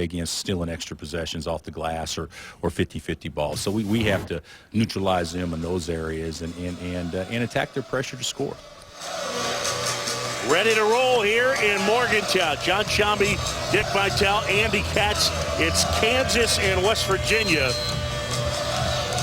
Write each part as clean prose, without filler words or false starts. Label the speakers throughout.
Speaker 1: against stealing extra possessions off the glass or 50-50 balls. So we have to neutralize them in those areas and attack their pressure to score.
Speaker 2: Ready to roll here in Morgantown. John Shambi, Dick Vitale, Andy Katz. It's Kansas and West Virginia.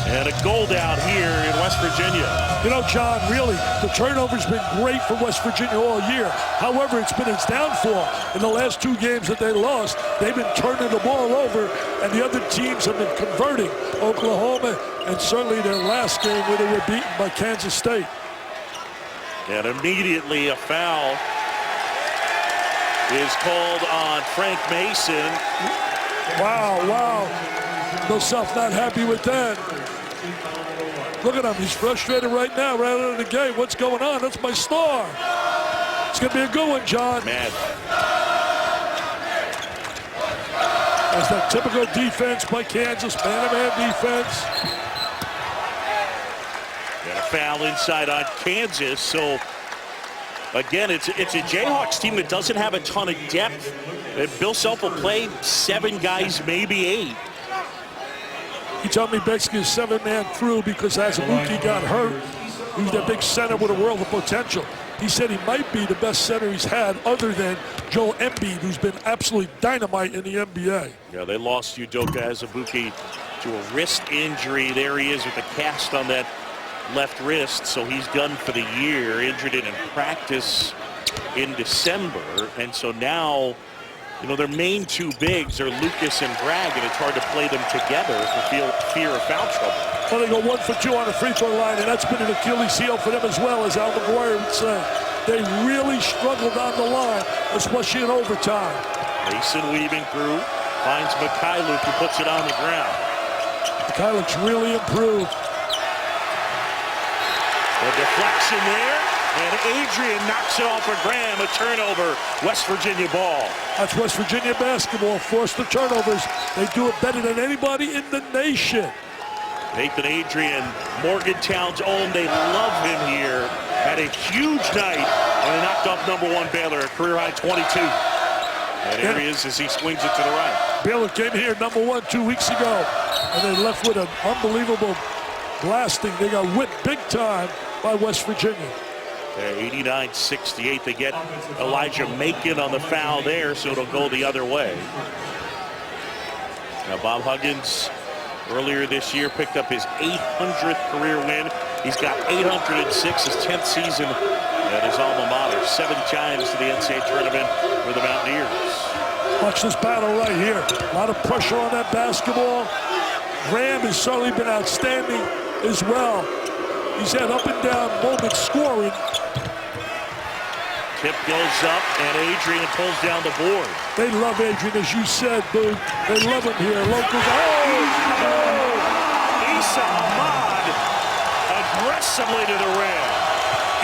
Speaker 2: And a goal down here in West Virginia.
Speaker 3: You know, John, really, the turnover's been great for West Virginia all year. However, it's been its downfall. In the last 2 games that they lost, they've been turning the ball over, and the other teams have been converting. Oklahoma, and certainly their last game where they were beaten by Kansas State.
Speaker 2: And immediately a foul is called on Frank Mason.
Speaker 3: Wow. Himself not happy with that. Look at him. He's frustrated right now, right out of the gate. What's going on? That's my star. It's going to be a good one, John.
Speaker 2: Man.
Speaker 3: That's that typical defense by Kansas, man-to-man defense.
Speaker 2: And a foul inside on Kansas. So, again, it's a Jayhawks team that doesn't have a ton of depth. And Bill Self will play 7 guys, maybe 8.
Speaker 3: He told me basically a 7-man through because Azubuike got hurt. He's their big center with a world of potential. He said he might be the best center he's had other than Joel Embiid, who's been absolutely dynamite in the NBA.
Speaker 2: Yeah, they lost Udoka Azubuike to a wrist injury. There he is with a cast on that left wrist, so he's done for the year. Injured it in practice in December, and so now, you know, their main 2 bigs are Lucas and Bragg, and it's hard to play them together for fear of foul trouble.
Speaker 3: Well, they go 1 for 2 on the free throw line, and that's been an Achilles heel for them as well, as Al McGuire would say. They really struggled on the line, especially in overtime.
Speaker 2: Mason weaving through, finds Mikhailuk, who puts it on the ground.
Speaker 3: Mikhailuk's really improved.
Speaker 2: The deflection there. And Adrian knocks it off for Graham, a turnover, West Virginia ball.
Speaker 3: That's West Virginia basketball, force the turnovers. They do it better than anybody in the nation.
Speaker 2: Nathan Adrian, Morgantown's own, they love him here. Had a huge night, and they knocked off #1 Baylor, a career-high 22. And there he is as he swings it to the right.
Speaker 3: Baylor came here #1 2 weeks ago, and they left with an unbelievable blasting. They got whipped big time by West Virginia.
Speaker 2: 89-68. They get Elijah Macon on the foul there, so it'll go the other way. Now, Bob Huggins, earlier this year, picked up his 800th career win. He's got 806, his 10th season at his alma mater. 7 times to the NCAA tournament for the Mountaineers.
Speaker 3: Watch this battle right here. A lot of pressure on that basketball. Graham has certainly been outstanding as well. He's had up and down moments scoring.
Speaker 2: Tip goes up, and Adrian pulls down the board.
Speaker 3: They love Adrian, as you said, Boo. They love him here. Locals. Oh!
Speaker 2: Issa Ahmad aggressively to the rim.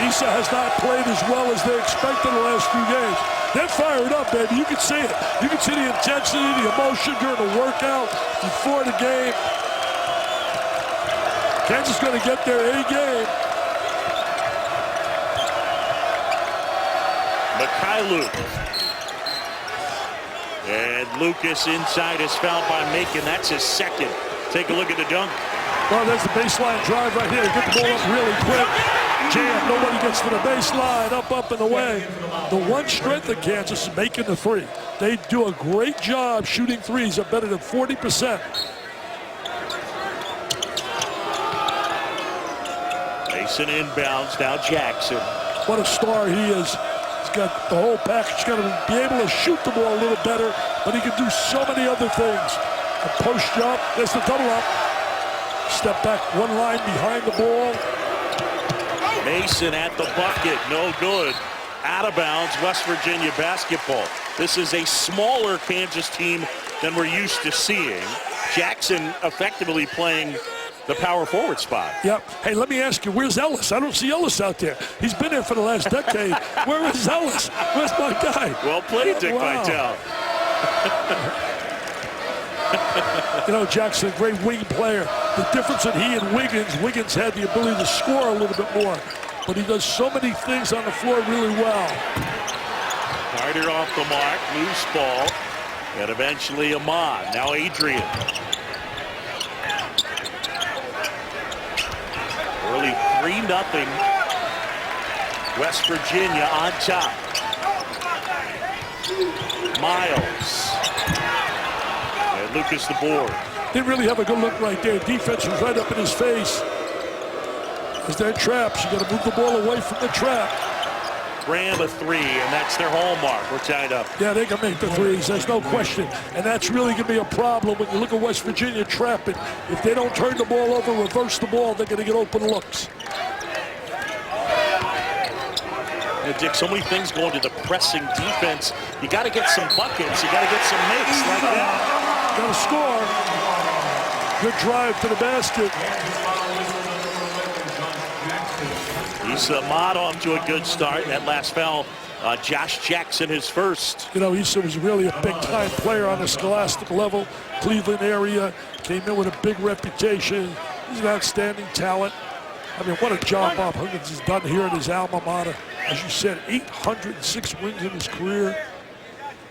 Speaker 3: Issa has not played as well as they expected the last few games. They're fired up, baby. You can see it. You can see the intensity, the emotion during the workout, before the game. Kansas is going to get their A game.
Speaker 2: Mikhailuk. And Lucas inside is fouled by Macon. That's his 2nd. Take a look at the dunk.
Speaker 3: Well, there's the baseline drive right here. Get the ball up really quick. Jam, nobody gets to the baseline, up and away. The one strength of Kansas is making the 3. They do a great job shooting threes. They're better than 40%.
Speaker 2: Mason inbounds, now Jackson.
Speaker 3: What a star he is. He's got the whole package. He's going to be able to shoot the ball a little better, but he can do so many other things. A post jump, there's the double up. Step back, 1 line behind the ball.
Speaker 2: Mason at the bucket, no good. Out of bounds, West Virginia basketball. This is a smaller Kansas team than we're used to seeing. Jackson effectively playing the power forward spot.
Speaker 3: Yep. Hey, let me ask you, where's Ellis? I don't see Ellis out there. He's been there for the last decade. Where is Ellis? Where's my guy?
Speaker 2: Well played, Dick Vitale.
Speaker 3: You know, Jackson, great wing player. The difference in he and Wiggins had the ability to score a little bit more, but he does so many things on the floor really well.
Speaker 2: Carter off the mark, loose ball. And eventually Ahmad. Now Adrian. Early 3-0. West Virginia on top. Miles. And Lucas the board.
Speaker 3: Didn't really have a good look right there. Defense was right up in his face. As they're traps, you got to move the ball away from the trap.
Speaker 2: Graham a three, and that's their hallmark. We're tied up.
Speaker 3: Yeah, they can make the threes. There's no question. And that's really going to be a problem when you look at West Virginia trapping. If they don't turn the ball over, reverse the ball, they're going to get open looks.
Speaker 2: Dick, so many things go into the pressing defense. You got to get some buckets. You got to get some makes like that.
Speaker 3: Got to score. Good drive to the basket.
Speaker 2: Issa Ahmad off to a good start. That last foul, Josh Jackson, his first.
Speaker 3: You know, Issa was really a big-time player on the scholastic level. Cleveland area, came in with a big reputation. He's an outstanding talent. I mean, what a job Bob Huggins has done here at his alma mater. As you said, 806 wins in his career.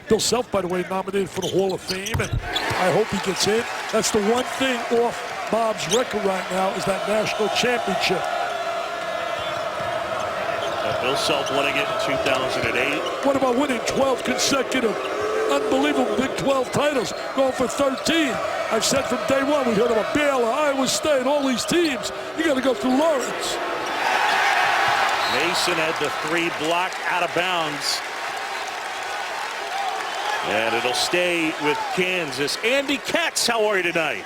Speaker 3: Bill Self, by the way, nominated for the Hall of Fame, and I hope he gets in. That's the one thing off Bob's record right now is that national championship.
Speaker 2: Bill Self winning it in 2008.
Speaker 3: What about winning 12 consecutive, unbelievable Big 12 titles, going for 13? I've said from day one, we heard about Baylor, Iowa State, all these teams. You got to go through Lawrence.
Speaker 2: Mason had the three blocked out of bounds. And it'll stay with Kansas. Andy Katz, how are you tonight?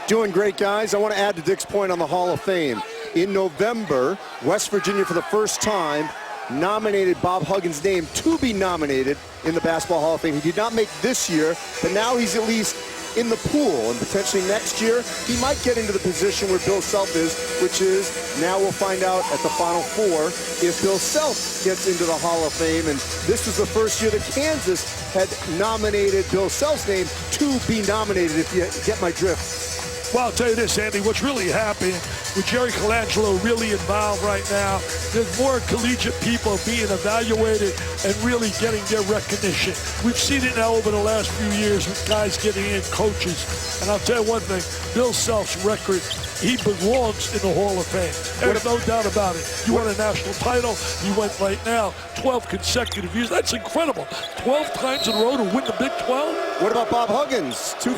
Speaker 4: Doing great, guys. I want to add to Dick's point on the Hall of Fame. In November, West Virginia, for the first time, nominated Bob Huggins' name to be nominated in the Basketball Hall of Fame. He did not make this year, but now he's at least in the pool, and potentially next year, he might get into the position where Bill Self is, which is, now we'll find out at the Final Four if Bill Self gets into the Hall of Fame. And this was the first year that Kansas had nominated Bill Self's name to be nominated, if you get my drift.
Speaker 3: Well, I'll tell you this, Andy, what's really happening with Jerry Colangelo really involved right now, there's more collegiate people being evaluated and really getting their recognition. We've seen it now over the last few years with guys getting in, coaches. And I'll tell you one thing, Bill Self's record, he belongs in the Hall of Fame. There's no doubt about it. You won a national title. You went right now 12 consecutive years. That's incredible. 12 times in a row to win the Big 12.
Speaker 4: What about Bob Huggins? Two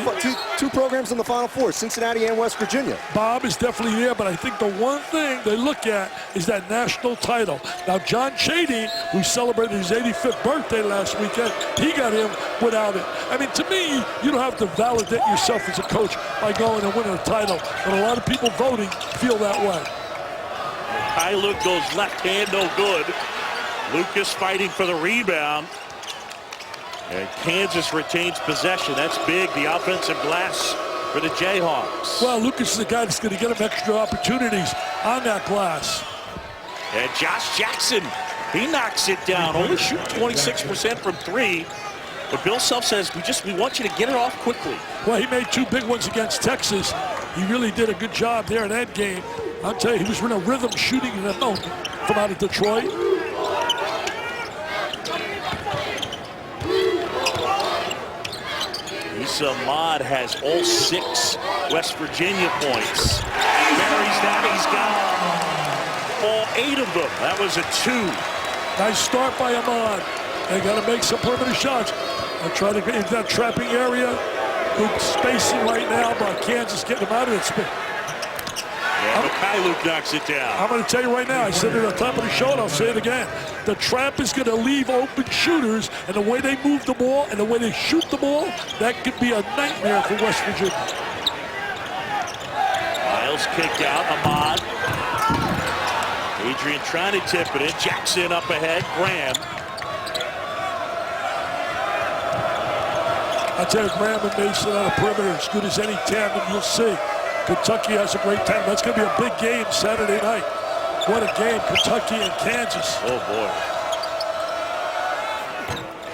Speaker 4: programs in the Final Four, Cincinnati and West Virginia.
Speaker 3: Bob is definitely there, but I think the one thing they look at is that national title. Now, John Chadey, who celebrated his 85th birthday last weekend, he got in without it. I mean, to me, you don't have to validate yourself as a coach by going and winning a title, but a lot of people voting feel that way.
Speaker 2: Luke goes left hand, no good. Lucas fighting for the rebound. And Kansas retains possession. That's big, the offensive glass for the Jayhawks.
Speaker 3: Well, Lucas is the guy that's going to get him extra opportunities on that glass.
Speaker 2: And Josh Jackson, he knocks it down. Only shoot 26% from three. But Bill Self says, we want you to get it off quickly.
Speaker 3: Well, he made two big ones against Texas. He really did a good job there in that game. I'll tell you, he was in a rhythm shooting in that moment from out of Detroit.
Speaker 2: Issa Ahmad has all 6 West Virginia points. Carries that, he's got all 8 of them. That was a 2.
Speaker 3: Nice start by Ahmad. They got to make some perimeter shots. They're trying to get into that trapping area. Good spacing right now by Kansas getting them out of it.
Speaker 2: Yeah, Luke knocks it down.
Speaker 3: I'm going to tell you right now, I said it at the top of the show, and I'll say it again. The trap is going to leave open shooters, and the way they move the ball and the way they shoot the ball, that could be a nightmare for West Virginia.
Speaker 2: Miles kicked out, Ahmad. Adrian trying to tip it in. Jackson up ahead, Graham.
Speaker 3: I tell you, Graham and Mason on the perimeter as good as any tandem you'll see. Kentucky has a great time. That's going to be a big game Saturday night. What a game, Kentucky and Kansas.
Speaker 2: Oh, boy.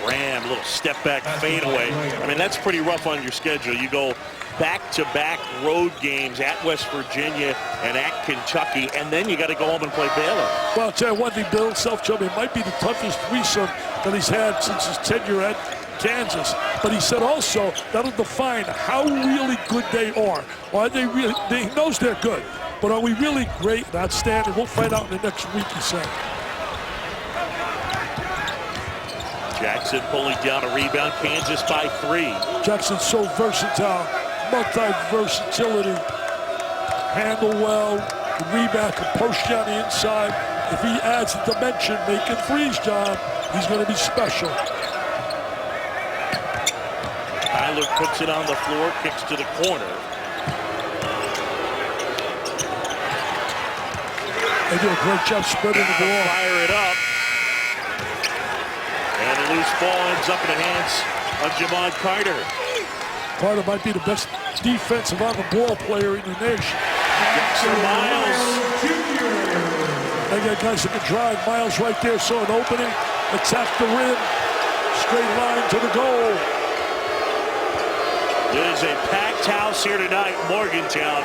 Speaker 2: Graham time, a little step back fadeaway. I mean, that's pretty rough on your schedule. You go back-to-back road games at West Virginia and at Kentucky, and then you got to go home and play Baylor.
Speaker 3: Well, I'll tell you one thing, Bill Self told me it might be the toughest threesome that he's had since his tenure at Kansas. But he said also that'll define how really good they are. Are they really? He knows they're good, but are we really great and outstanding? We'll find out in the next week, he said.
Speaker 2: Jackson pulling down a rebound. Kansas by 3.
Speaker 3: Jackson's so versatile, multi-versatility. Handle well, the rebound, can post you on the inside. If he adds a dimension, making threes, John, he's going to be special.
Speaker 2: Tyler puts it on the floor, kicks to the corner.
Speaker 3: They do a great job spreading the ball.
Speaker 2: Fire it up. And a loose ball ends up in the hands of Jamon Carter.
Speaker 3: Carter might be the best defensive on-the-ball player in the nation.
Speaker 2: Miles.
Speaker 3: They got guys that can drive. Miles right there, saw an opening, attacked the rim, straight line to the goal.
Speaker 2: It is a packed house here tonight, Morgantown.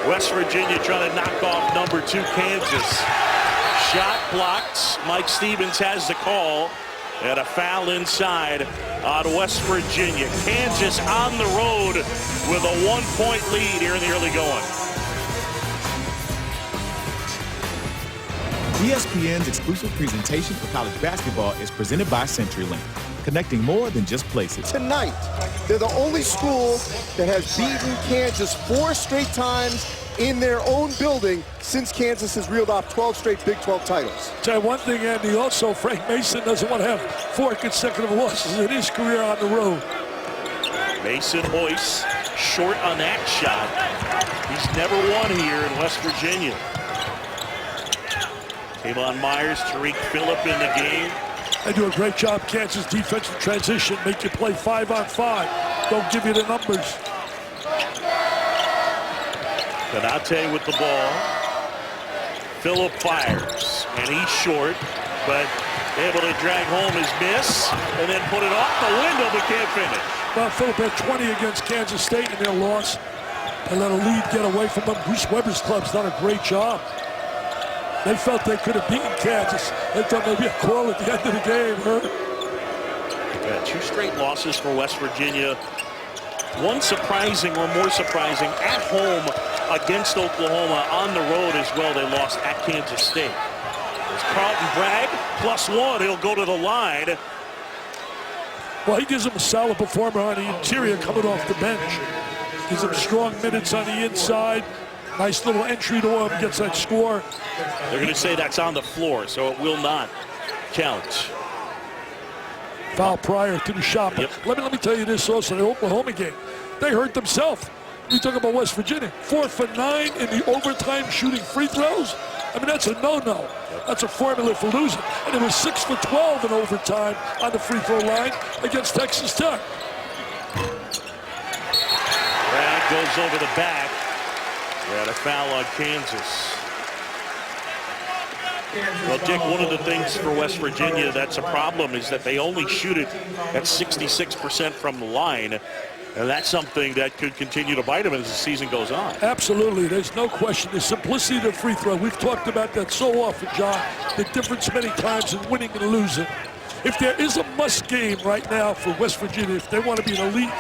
Speaker 2: West Virginia trying to knock off number 2 Kansas. Shot blocked. Mike Stevens has the call. And a foul inside on West Virginia. Kansas on the road with a 1-point lead here in the early going.
Speaker 5: ESPN's exclusive presentation for college basketball is presented by CenturyLink, connecting more than just places.
Speaker 4: Tonight, they're the only school that has beaten Kansas 4 straight times in their own building since Kansas has reeled off 12 straight Big 12 titles.
Speaker 3: Tell you one thing, Andy, also Frank Mason doesn't want to have 4 consecutive losses in his career on the road.
Speaker 2: Mason Hoyce short on that shot. He's never won here in West Virginia. Kayvon Myers, Tariq Phillip in the game.
Speaker 3: They do a great job, Kansas defensive transition, make you play 5-on-5. Don't give you the numbers.
Speaker 2: Konate with the ball. Phillip fires, and he's short, but able to drag home his miss, and then put it off the window, but can't finish.
Speaker 3: Well, Phillip had 20 against Kansas State in their loss, and let a lead get away from them. Bruce Weber's club's done a great job. They felt they could have beaten Kansas. They thought there'd be a call at the end of the game.
Speaker 2: Yeah, 2 straight losses for West Virginia. One surprising, or more surprising, at home against Oklahoma. On the road as well, they lost at Kansas State. It's Carlton Bragg, +1. He'll go to the line.
Speaker 3: Well, he gives him a solid performer on the interior coming off the bench. Gives him strong minutes on the inside. Nice little entry to him, gets that score.
Speaker 2: They're going to say that's on the floor, so it will not count.
Speaker 3: Foul prior to the shot. But
Speaker 2: Yep.
Speaker 3: let me tell you this also, the Oklahoma game, they hurt themselves. We talk about West Virginia, 4 for 9 in the overtime shooting free throws. I mean, that's a no-no. That's a formula for losing. And it was 6 for 12 in overtime on the free throw line against Texas Tech.
Speaker 2: Bragg goes over the back. We had a foul on Kansas. Well, Dick, one of the things for West Virginia that's a problem is that they only shoot it at 66% from the line. And that's something that could continue to bite them as the season goes on.
Speaker 3: Absolutely. There's no question. The simplicity of the free throw. We've talked about that so often, John. The difference many times in winning and losing. If there is a must game right now for West Virginia, if they want to be an elite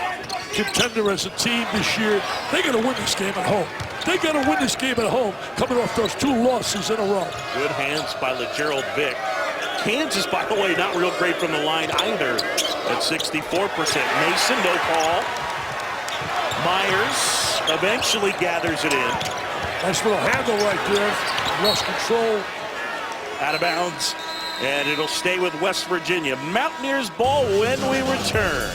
Speaker 3: contender as a team this year, they got to win this game at home. They got to win this game at home, coming off those 2 losses in a row. Good
Speaker 2: hands by LeGerald Vick. Kansas, by the way, not real great from the line either at 64%. Mason, no call. Myers eventually gathers it in.
Speaker 3: Nice little handle right there. Lost control.
Speaker 2: Out of bounds. And it'll stay with West Virginia. Mountaineers ball when we return.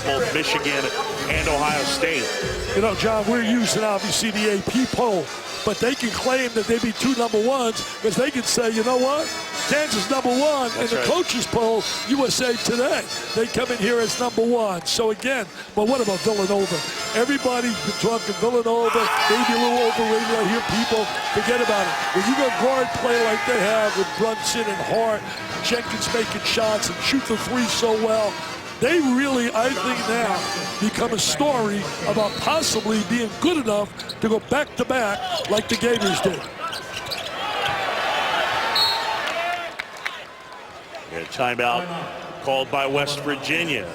Speaker 2: Both Michigan and Ohio State.
Speaker 3: You know, John, we're using, obviously, the AP poll but they can claim that they be 2 number ones because they can say, you know what? Kansas number 1 in the coaches poll, USA Today. They come in here as number 1. So again, but what about Villanova? Everybody's been talking Villanova, maybe a little overrated. I hear people forget about it. When you got guard play like they have with Brunson and Hart, Jenkins making shots and shoot the 3 so well, they really, I think now, become a story about possibly being good enough to go back-to-back like the Gators did.
Speaker 2: A timeout called by West Virginia.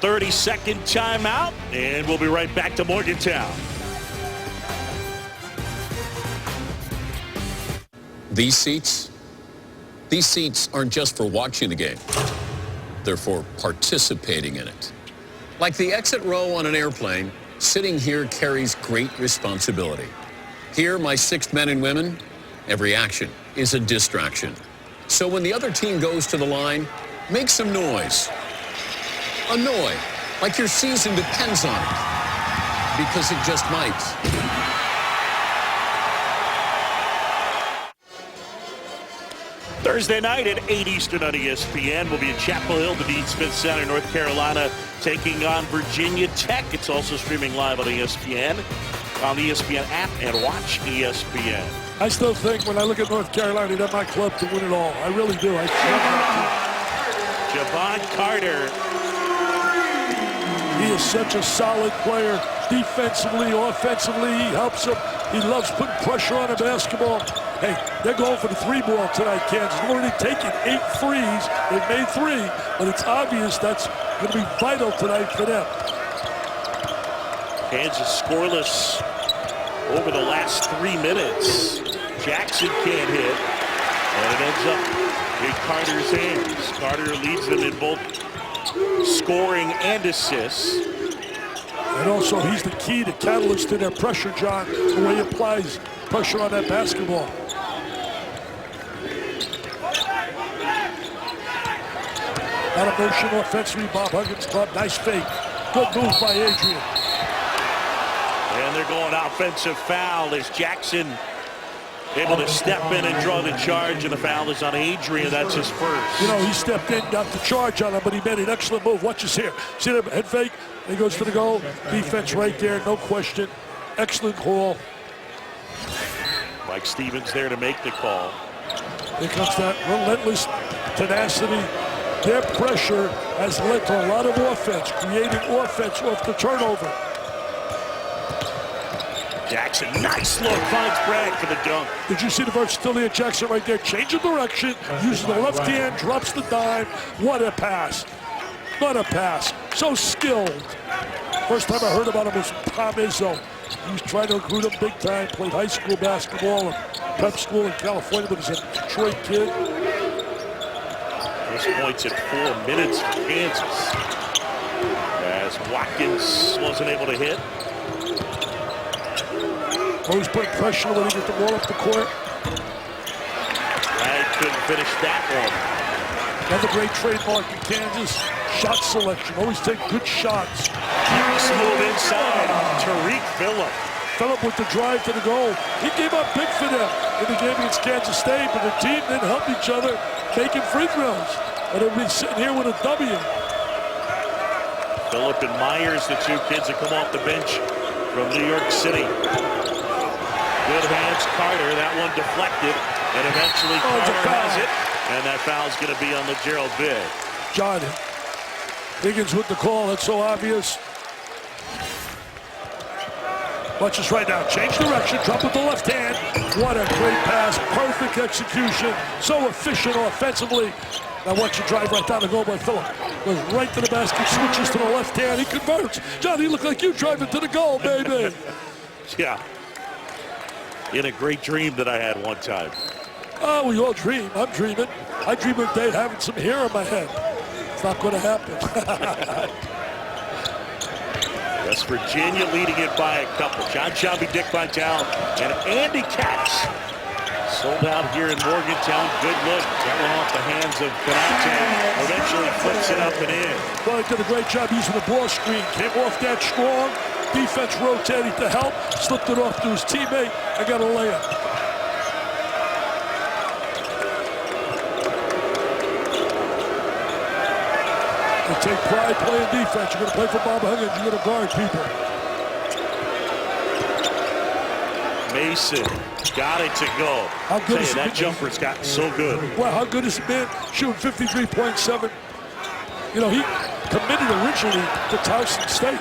Speaker 2: 30-second timeout, and we'll be right back to Morgantown.
Speaker 6: These seats aren't just for watching the game. They're for participating in it. Like the exit row on an airplane, sitting here carries great responsibility. Here, my 6th men and women, every action is a distraction. So when the other team goes to the line, make some noise. Annoy, like your season depends on it. Because it just might.
Speaker 2: Thursday night at 8 Eastern on ESPN. We'll be in Chapel Hill, the Dean Smith Center, North Carolina, taking on Virginia Tech. It's also streaming live on ESPN, on the ESPN app, and watch ESPN.
Speaker 3: I still think when I look at North Carolina, they're my club to win it all. I really do.
Speaker 2: Javon Carter.
Speaker 3: He is such a solid player. Defensively, offensively, he helps him. He loves putting pressure on the basketball. Hey, they're going for the 3-ball tonight, Kansas. They've already taken 8 threes. They've made 3, but it's obvious that's going to be vital tonight for them.
Speaker 2: Kansas scoreless over the last 3 minutes. Jackson can't hit, and it ends up in Carter's hands. Carter leads them in both scoring and assists.
Speaker 3: And also, he's the key to catalyst to their pressure, John, the way he applies pressure on that basketball. Out of motion offensively, Bob Huggins club. Nice fake. Good move by Adrian.
Speaker 2: And they're going offensive foul as Jackson able to step in and draw the charge, and the foul is on Adrian. That's his first.
Speaker 3: You know, he stepped in, got the charge on him, but he made an excellent move. Watch this here. See that head fake? He goes for the goal. Defense right there, no question. Excellent call.
Speaker 2: Mike Stevens there to make the call.
Speaker 3: Here comes that relentless tenacity. Their pressure has led to a lot of offense, creating offense off the turnover.
Speaker 2: Jackson, nice look, finds Bragg for the dunk.
Speaker 3: Did you see the versatility of Jackson right there? Change of direction, uses the left hand, drops the dime. What a pass. What a pass. So skilled. First time I heard about him was Tom Izzo. He was trying to recruit him big time, played high school basketball and prep school in California, but he's a Detroit kid.
Speaker 2: This point's at 4 minutes for Kansas, as Watkins wasn't able to hit.
Speaker 3: Always putting pressure when he gets the ball up the court.
Speaker 2: I couldn't finish that one.
Speaker 3: Another great trademark in Kansas, shot selection. Always take good shots.
Speaker 2: Nice move inside. Tariq Phillip.
Speaker 3: Phillip with the drive to the goal. He gave up big for them in the game against Kansas State, but the team didn't help each other making free throws. And they'll be sitting here with a W.
Speaker 2: Phillip and Myers, the 2 kids that come off the bench from New York City. Good hands, Carter. That one deflected, and eventually Carter has it, and that foul's going to be on LeGerald Biggs.
Speaker 3: John Higgins with the call. That's so obvious. Watch this right now. Change direction. Drop with the left hand. What a great pass. Perfect execution. So efficient offensively. Now watch you drive right down the goal by Phillip. Goes right to the basket. Switches to the left hand. He converts. John, he looked like you driving to the goal, baby.
Speaker 2: Yeah. In a great dream that I had one time.
Speaker 3: Oh, we all dream. I'm dreaming. I dream of a day having some hair on my head. It's not going to happen.
Speaker 2: West Virginia leading it by a couple. John Chubby, Dick Vitale, and Andy Katz. Sold out here in Morgantown. Good look. That one off the hands of Canate. Eventually flips it up and in.
Speaker 3: Well, he did a great job using the ball screen. Came off that strong. defense rotating to help, slipped it off to his teammate, and got a layup. They take pride playing defense. You're going to play for Bob Huggins. You're going to guard people.
Speaker 2: Mason got it to go.
Speaker 3: How good is
Speaker 2: that jumper's gotten so good.
Speaker 3: Well, how good has he been? Shooting 53.7. You know, he committed originally to Towson State,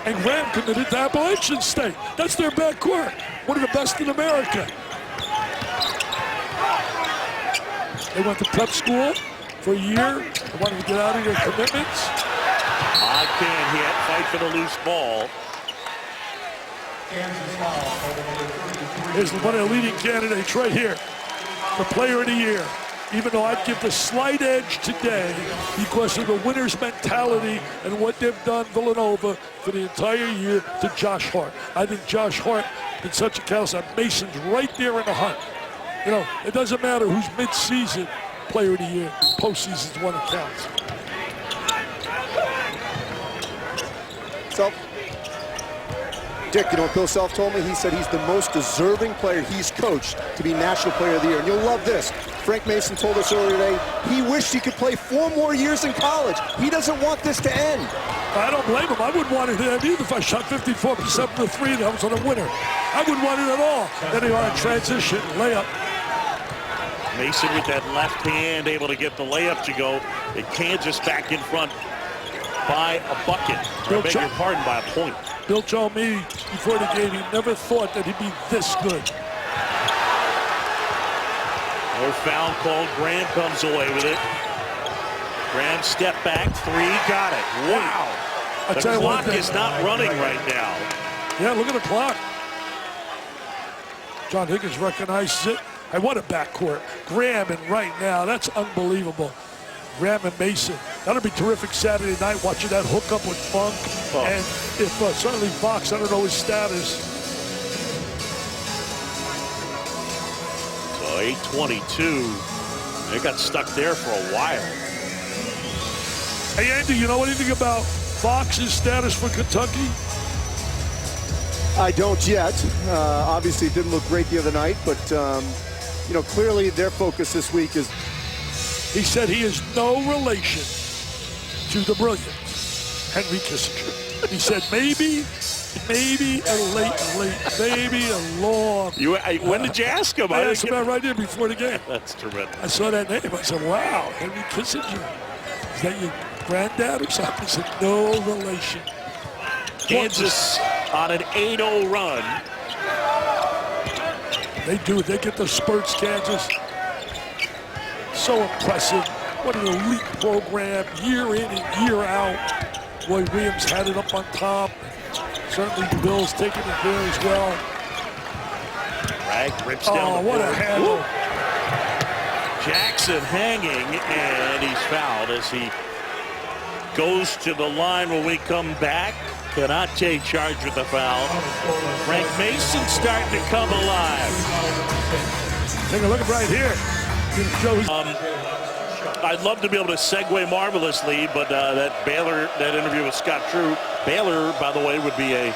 Speaker 3: and Graham committed to Appalachian State. That's their backcourt. One of the best in America. They went to prep school for a year. They wanted to get out of their commitments.
Speaker 2: Ogden hit, fight for the loose ball.
Speaker 3: Here's one of the leading candidates right here for Player of the Year. Even though I'd give the slight edge today because of the winner's mentality and what they've done, Villanova, for the entire year to Josh Hart. I think Josh Hart in such a case, Mason's right there in the hunt. You know, it doesn't matter who's mid-season Player of the Year. Postseason's one that counts.
Speaker 4: So, Dick, you know what Bill Self told me? He said he's the most deserving player he's coached to be National Player of the Year. And you'll love this. Frank Mason told us earlier today he wished he could play 4 more years in college. He doesn't want this to end.
Speaker 3: I don't blame him. I wouldn't want it to end either if I shot 54% from the 3 and I was on a winner. I wouldn't want it at all. Then they are in transition, layup.
Speaker 2: Mason with that left hand able to get the layup to go. And Kansas back in front by a bucket. I beg your pardon, by a point.
Speaker 3: Bill told me before the game he never thought that he'd be this good.
Speaker 2: No foul called. Graham comes away with it. Graham step back, 3, got it. Wow. The clock is not running right now.
Speaker 3: Yeah, look at the clock. John Higgins recognizes it. Hey, what a backcourt. Graham and right now, that's unbelievable. Graham and Mason. That'll be terrific Saturday night watching that hookup with Funk. Oh. And if certainly Fox, I don't know his status.
Speaker 2: So 8:22. They got stuck there for a while.
Speaker 3: Hey, Andy, you know anything about Fox's status for Kentucky?
Speaker 4: I don't yet. Obviously, it didn't look great the other night, but, you know, clearly their focus this week is.
Speaker 3: He said he is no relation to the brilliant Henry Kissinger. He said maybe a late, maybe a long.
Speaker 2: When did you ask him?
Speaker 3: I asked him right there before the game.
Speaker 2: That's tremendous.
Speaker 3: I saw that name. I said, wow, Henry Kissinger. Is that your granddad or something? He said, no relation.
Speaker 2: Kansas on an 8-0 run.
Speaker 3: They do it. They get the spurts, Kansas. So impressive. What an elite program, year in and year out. Roy Williams had it up on top. Certainly Bill's taking it there as well.
Speaker 2: Rag rips down the
Speaker 3: what
Speaker 2: board.
Speaker 3: A handle.
Speaker 2: Woo. Jackson hanging, and he's fouled as he goes to the line when we come back. Cannot take charge with the foul. Frank Mason starting to come alive.
Speaker 3: Take a look right here.
Speaker 2: I'd love to be able to segue marvelously, but that interview with Scott Drew. Baylor, by the way, would be a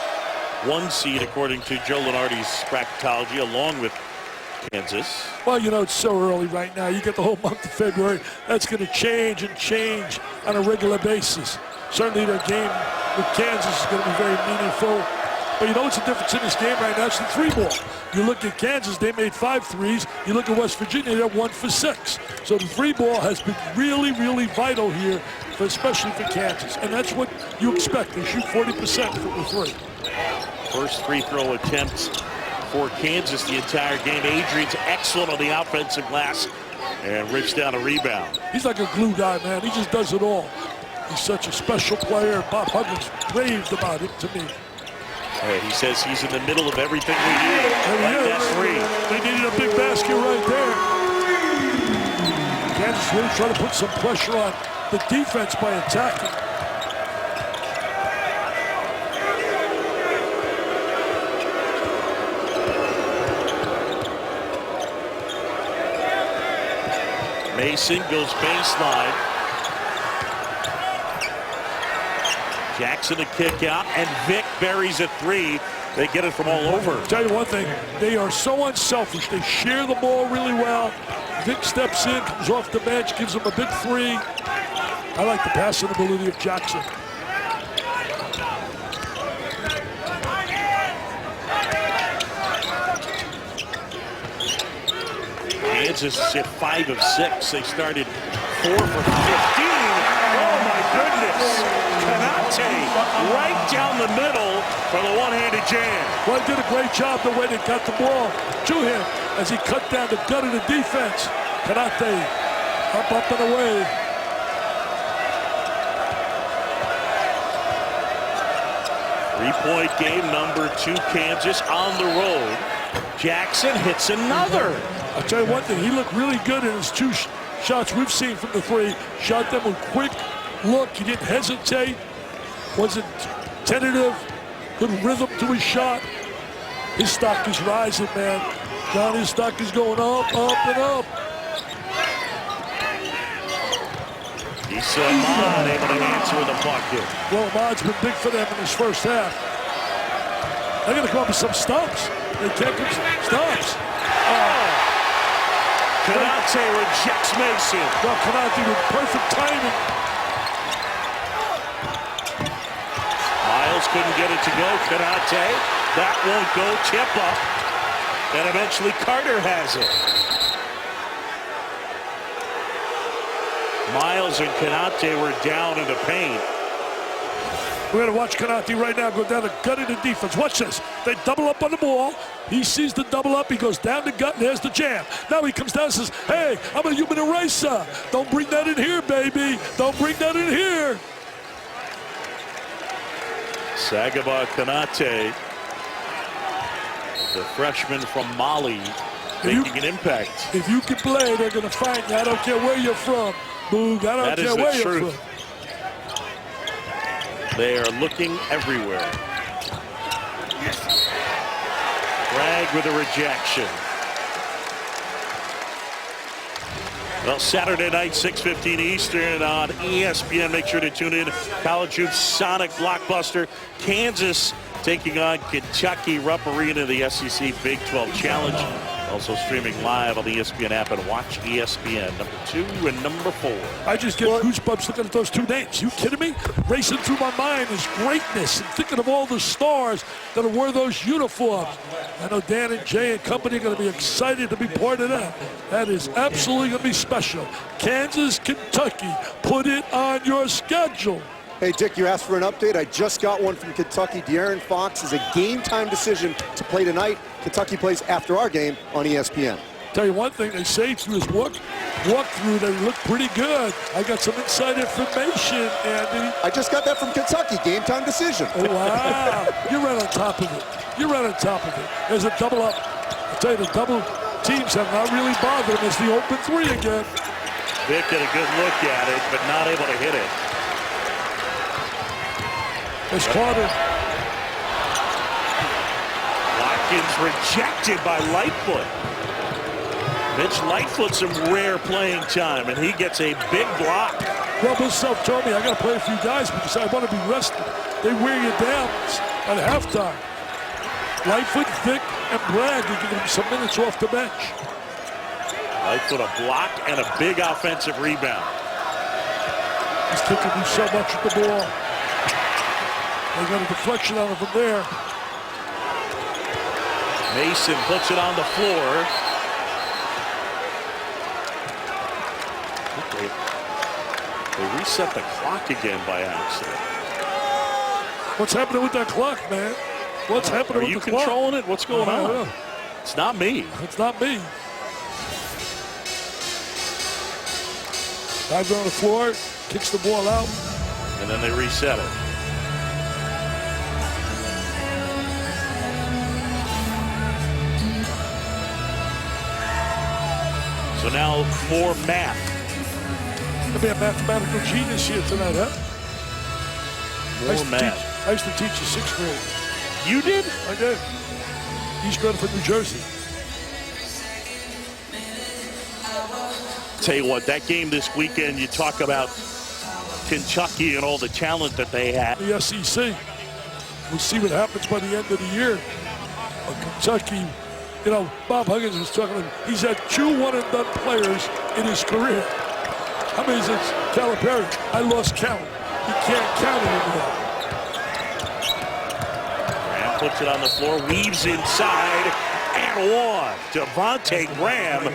Speaker 2: 1 seed according to Joe Lunardi's bracketology, along with Kansas.
Speaker 3: Well, you know, it's so early right now. You get the whole month of February. That's going to change on a regular basis. Certainly their game with Kansas is going to be very meaningful. But you know what's the difference in this game right now? It's the 3-ball. You look at Kansas, they made 5 threes. You look at West Virginia, they're 1 for 6. So the 3-ball has been really, really vital here, especially for Kansas. And that's what you expect. They shoot 40% from the 3.
Speaker 2: First free throw attempt for Kansas the entire game. Adrian's excellent on the offensive glass and rips down a rebound.
Speaker 3: He's like a glue guy, man. He just does it all. He's such a special player. Bob Huggins raved about it to me.
Speaker 2: Hey, he says he's in the middle of everything we need.
Speaker 3: Like that 3. They needed a big basket right there. Kansas really trying to put some pressure on the defense by attacking. Mason goes baseline.
Speaker 2: Jackson to kick out, and Vic buries a three. They get it from all over.
Speaker 3: Tell you one thing, they are so unselfish. They share the ball really well. Vic steps in, comes off the bench, gives them a big three. I like the passing ability of Jackson.
Speaker 2: Kansas hit 5 of 6. They started 4 for 15. Oh my goodness! Konate right down the middle for the one-handed jam.
Speaker 3: Well, he did a great job the way they got the ball to him as he cut down the gut of the defense. Konate up and away.
Speaker 2: Three-point game, number 2 Kansas on the road. Jackson hits another.
Speaker 3: I'll tell you one thing, he looked really good in his 2 shots we've seen from the 3. Shot them with quick look. He didn't hesitate. Wasn't tentative. Good rhythm to his shot. His stock is rising, man. John, his stock is going up, up, and up.
Speaker 2: Issa Ahmad able to answer with a bucket.
Speaker 3: Well, Ahmad's been big for them in this first half. They're going to come up with some stumps. They can't get some stumps.
Speaker 2: Konate rejects Mason.
Speaker 3: Well, Konate with perfect timing.
Speaker 2: Miles couldn't get it to go. Konate, that won't go. Tip up. And eventually Carter has it. Miles and Konate were down in the paint.
Speaker 3: We're going to watch Konate right now go down the gut of the defense. Watch this. They double up on the ball. He sees the double up. He goes down the gut, and there's the jam. Now he comes down and says, hey, I'm a human eraser. Don't bring that in here, baby. Don't bring that in here.
Speaker 2: Sagaba Konate, the freshman from Mali, making an impact.
Speaker 3: If you can play, they're going to find you. I don't care where you're from. Boog, I don't care where you're from.
Speaker 2: They are looking everywhere. Bragg with a rejection. Well, Saturday night, 6:15 Eastern on ESPN. Make sure to tune in. College Hoops Sonic Blockbuster. Kansas taking on Kentucky. Rupp Arena, the SEC Big 12 Challenge. Also streaming live on the ESPN app and watch ESPN. Number 2 and number 4.
Speaker 3: I just get goosebumps looking at those 2 names. You kidding me? Racing through my mind is greatness and thinking of all the stars that will wear those uniforms. I know Dan and Jay and company are going to be excited to be part of that. That is absolutely going to be special. Kansas, Kentucky, put it on your schedule.
Speaker 4: Hey, Dick, you asked for an update. I just got one from Kentucky. De'Aaron Fox is a game-time decision to play tonight. Kentucky plays after our game on ESPN.
Speaker 3: Tell you one thing, they say through his walkthrough that he looked pretty good. I got some inside information, Andy.
Speaker 4: I just got that from Kentucky. Game-time decision.
Speaker 3: Oh, wow. You're right on top of it. You're right on top of it. There's a double up. I'll tell you, the double teams have not really bothered him. It's the open 3 again.
Speaker 2: Vic get a good look at it, but not able to hit it.
Speaker 3: It's Carter.
Speaker 2: Watkins rejected by Lightfoot. Mitch Lightfoot some rare playing time, and he gets a big block.
Speaker 3: Well, Bill Self told me I got to play a few guys because I want to be rested. They wear you down at halftime. Lightfoot, Vic, and Bragg are giving him some minutes off the bench.
Speaker 2: Lightfoot a block and a big offensive rebound.
Speaker 3: He's kicking you so much at the ball. They got a deflection on it from there.
Speaker 2: Mason puts it on the floor. They reset the clock again by accident.
Speaker 3: What's happening with that clock, man? What's happening with the clock?
Speaker 2: Are you controlling it? What's going on? It's not me.
Speaker 3: It's not me. Dives on the floor, kicks the ball out.
Speaker 2: And then they reset it. So now more math.
Speaker 3: Gonna be a mathematical genius here tonight, huh?
Speaker 2: More math.
Speaker 3: I used to teach in 6th grade.
Speaker 2: You did?
Speaker 3: I did. East Rutherford, New Jersey.
Speaker 2: Tell you what, that game this weekend, you talk about Kentucky and all the talent that they had.
Speaker 3: The SEC. We'll see what happens by the end of the year. Kentucky, you know, Bob Huggins was talking, he's had 2 one-and-done players in his career. How many is it? Calipari? I lost count. He can't count it anymore.
Speaker 2: Graham puts it on the floor, weaves inside, and one. Devontae Graham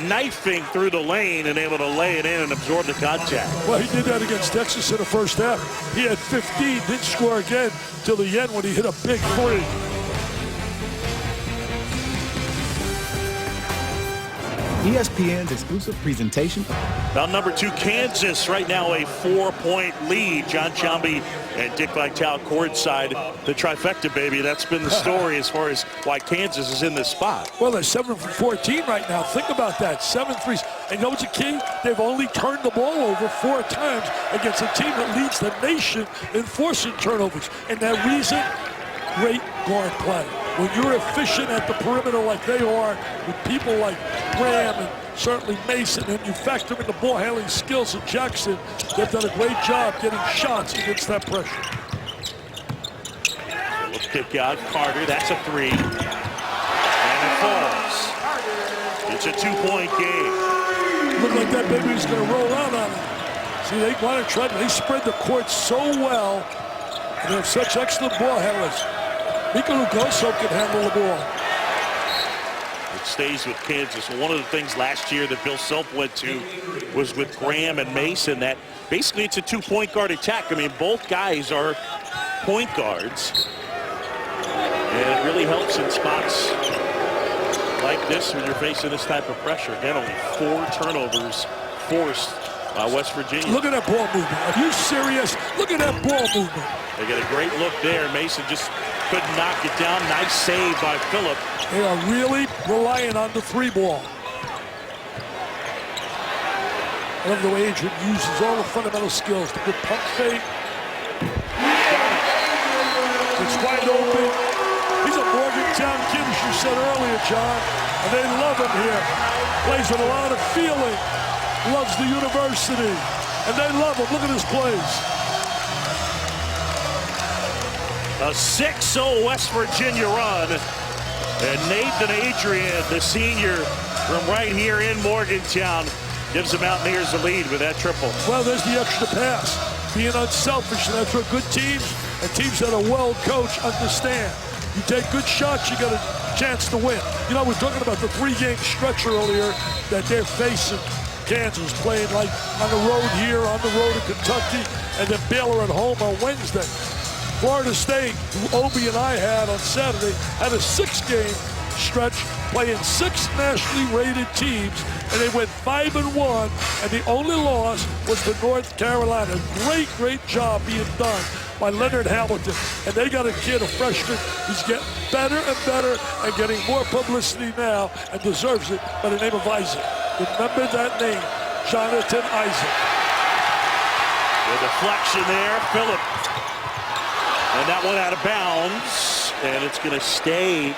Speaker 2: knifing through the lane and able to lay it in and absorb the contact.
Speaker 3: Well, he did that against Texas in the first half. He had 15, didn't score again till the end when he hit a big three.
Speaker 5: ESPN's exclusive presentation.
Speaker 2: Now number 2, Kansas, right now a 4-point lead. John Chambee and Dick Vitale courtside. The trifecta, baby. That's been the story as far as why Kansas is in this spot.
Speaker 3: Well, they're 7 for 14 right now. Think about that, 7 threes. And you know what's the key? They've only turned the ball over 4 times against a team that leads the nation in forcing turnovers. And that reason, great guard play. When you're efficient at the perimeter like they are, with people like Graham and certainly Mason, and you factor in the ball handling skills of Jackson, they've done a great job getting shots against that pressure.
Speaker 2: Let's kick out Carter. That's a 3. And it falls. It's a 2-point game.
Speaker 3: Looked like that baby was going to roll out on it. See, they want to try. They spread the court so well, and they have such excellent ball handlers. Mika Lugoso can handle the ball.
Speaker 2: It stays with Kansas. One of the things last year that Bill Self went to was with Graham and Mason, that basically it's a 2-point guard attack. I mean, both guys are point guards. And it really helps in spots like this when you're facing this type of pressure. Again, only 4 turnovers forced by West Virginia.
Speaker 3: Look at that ball movement. Are you serious? Look at that ball movement.
Speaker 2: They get a great look there. Mason just couldn't knock it down. Nice save by Phillip.
Speaker 3: They are really relying on the 3 ball. I love the way Adrian uses all the fundamental skills. The good pump fake. It's wide open. He's a Morgantown kid, as you said earlier, John. And they love him here. Plays with a lot of feeling. Loves the university. And they love him. Look at his plays.
Speaker 2: A 6-0 West Virginia run. And Nathan Adrian, the senior from right here in Morgantown, gives the Mountaineers the lead with that triple.
Speaker 3: Well, there's the extra pass. Being unselfish, and that's what good teams and teams that are well coached understand. You take good shots, you got a chance to win. You know, we're talking about the 3-game stretch earlier that they're facing. Kansas playing like on the road here, on the road in Kentucky, and then Baylor at home on Wednesday. Florida State, who Obi and I had on Saturday, had a 6-game stretch playing 6 nationally rated teams, and they went 5-1, and the only loss was to North Carolina. Great job being done by Leonard Hamilton. And they got a kid, a freshman, who's getting better and better and getting more publicity now and deserves it, by the name of Isaac. Remember that name, Jonathan Isaac.
Speaker 2: The deflection there, Phillip. And that one out of bounds, and it's going to stay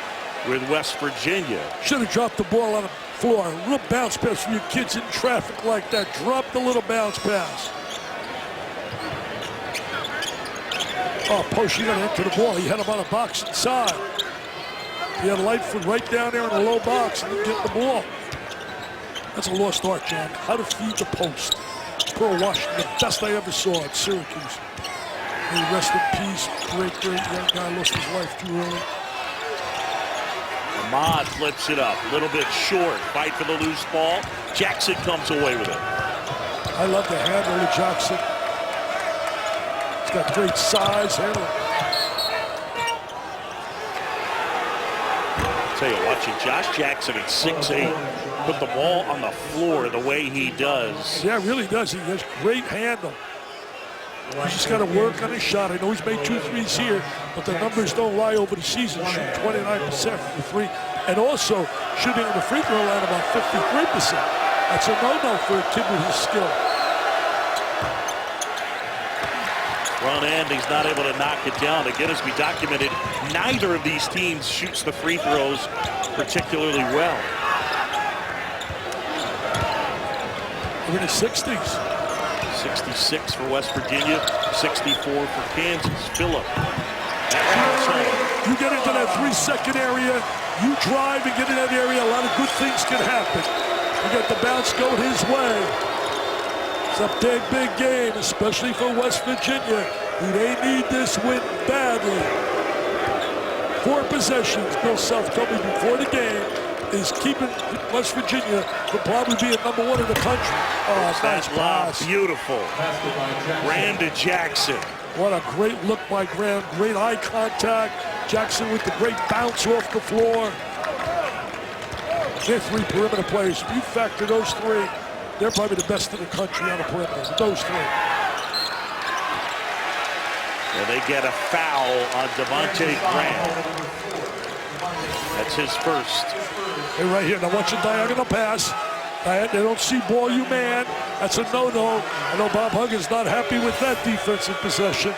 Speaker 2: with West Virginia.
Speaker 3: Should have dropped the ball on the floor. A little bounce pass for your kids in traffic like that. Drop the little bounce pass. Oh, Post, you got to enter the ball. He had him on a box inside. He had Lightfoot right down there in the low box and didn't get the ball. That's a lost art, John. How to feed the post. Pearl Washington, the best I ever saw at Syracuse. May he rest in peace. Great young guy, lost his life too early.
Speaker 2: Ahmad flips it up, a little bit short. Fight for the loose ball. Jackson comes away with it.
Speaker 3: I love the handle of Jackson. He's got great size, handle.
Speaker 2: I'll tell you, watching Josh Jackson at 6'8", put the ball on the floor the way he does.
Speaker 3: Yeah, really does. He has great handle. He's just got to work on his shot. I know he's made 2 threes here, but the numbers don't lie over the season. Shooting 29% from the 3, and also shooting on the free throw line about 53%. That's a no-no for a kid with his skill.
Speaker 2: Front end, he's not able to knock it down. Again, as we documented, neither of these teams shoots the free throws particularly well.
Speaker 3: We're in the 60s.
Speaker 2: 66 for West Virginia, 64 for Kansas. Phillip.
Speaker 3: You get into that 3-second area, you drive and get in that area, a lot of good things can happen. You get the bounce going his way. It's a big, big game, especially for West Virginia. They need this win badly. 4 possessions, Bill Self told me before the game, is keeping West Virginia from probably being number 1 in the country. Oh, nice pass.
Speaker 2: Beautiful. Brandon Jackson.
Speaker 3: What a great look by Graham. Great eye contact. Jackson with the great bounce off the floor. They're 3 perimeter players. If you factor those 3, they're probably the best in the country on the perimeter. Those 3.
Speaker 2: And they get a foul on Devontae Graham. That's his first.
Speaker 3: Hey, right here. Now watch a diagonal pass. They don't see ball, you man. That's a no-no. I know Bob Huggins not happy with that defensive possession.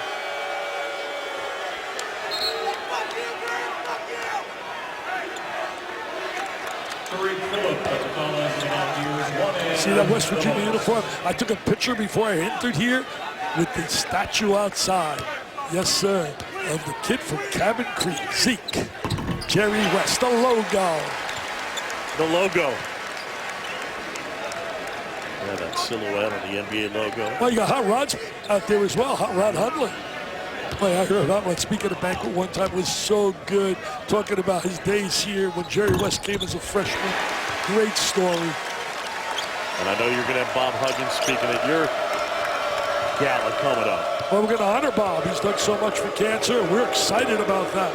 Speaker 3: See that West Virginia uniform? I took a picture before I entered here with the statue outside. Yes, sir. Of the kid from Cabin Creek, Zeke. Jerry West, the logo.
Speaker 2: The logo. Yeah, that silhouette of the NBA logo.
Speaker 3: Well, you got Hot Rod's out there as well, Hot Rod Hundley. Well, I heard Hot Rod speak at a banquet one time. It was so good, talking about his days here when Jerry West came as a freshman. Great story.
Speaker 2: And I know you're going to have Bob Huggins speaking at your gala coming up.
Speaker 3: Well, we're going to honor Bob. He's done so much for cancer. We're excited about that.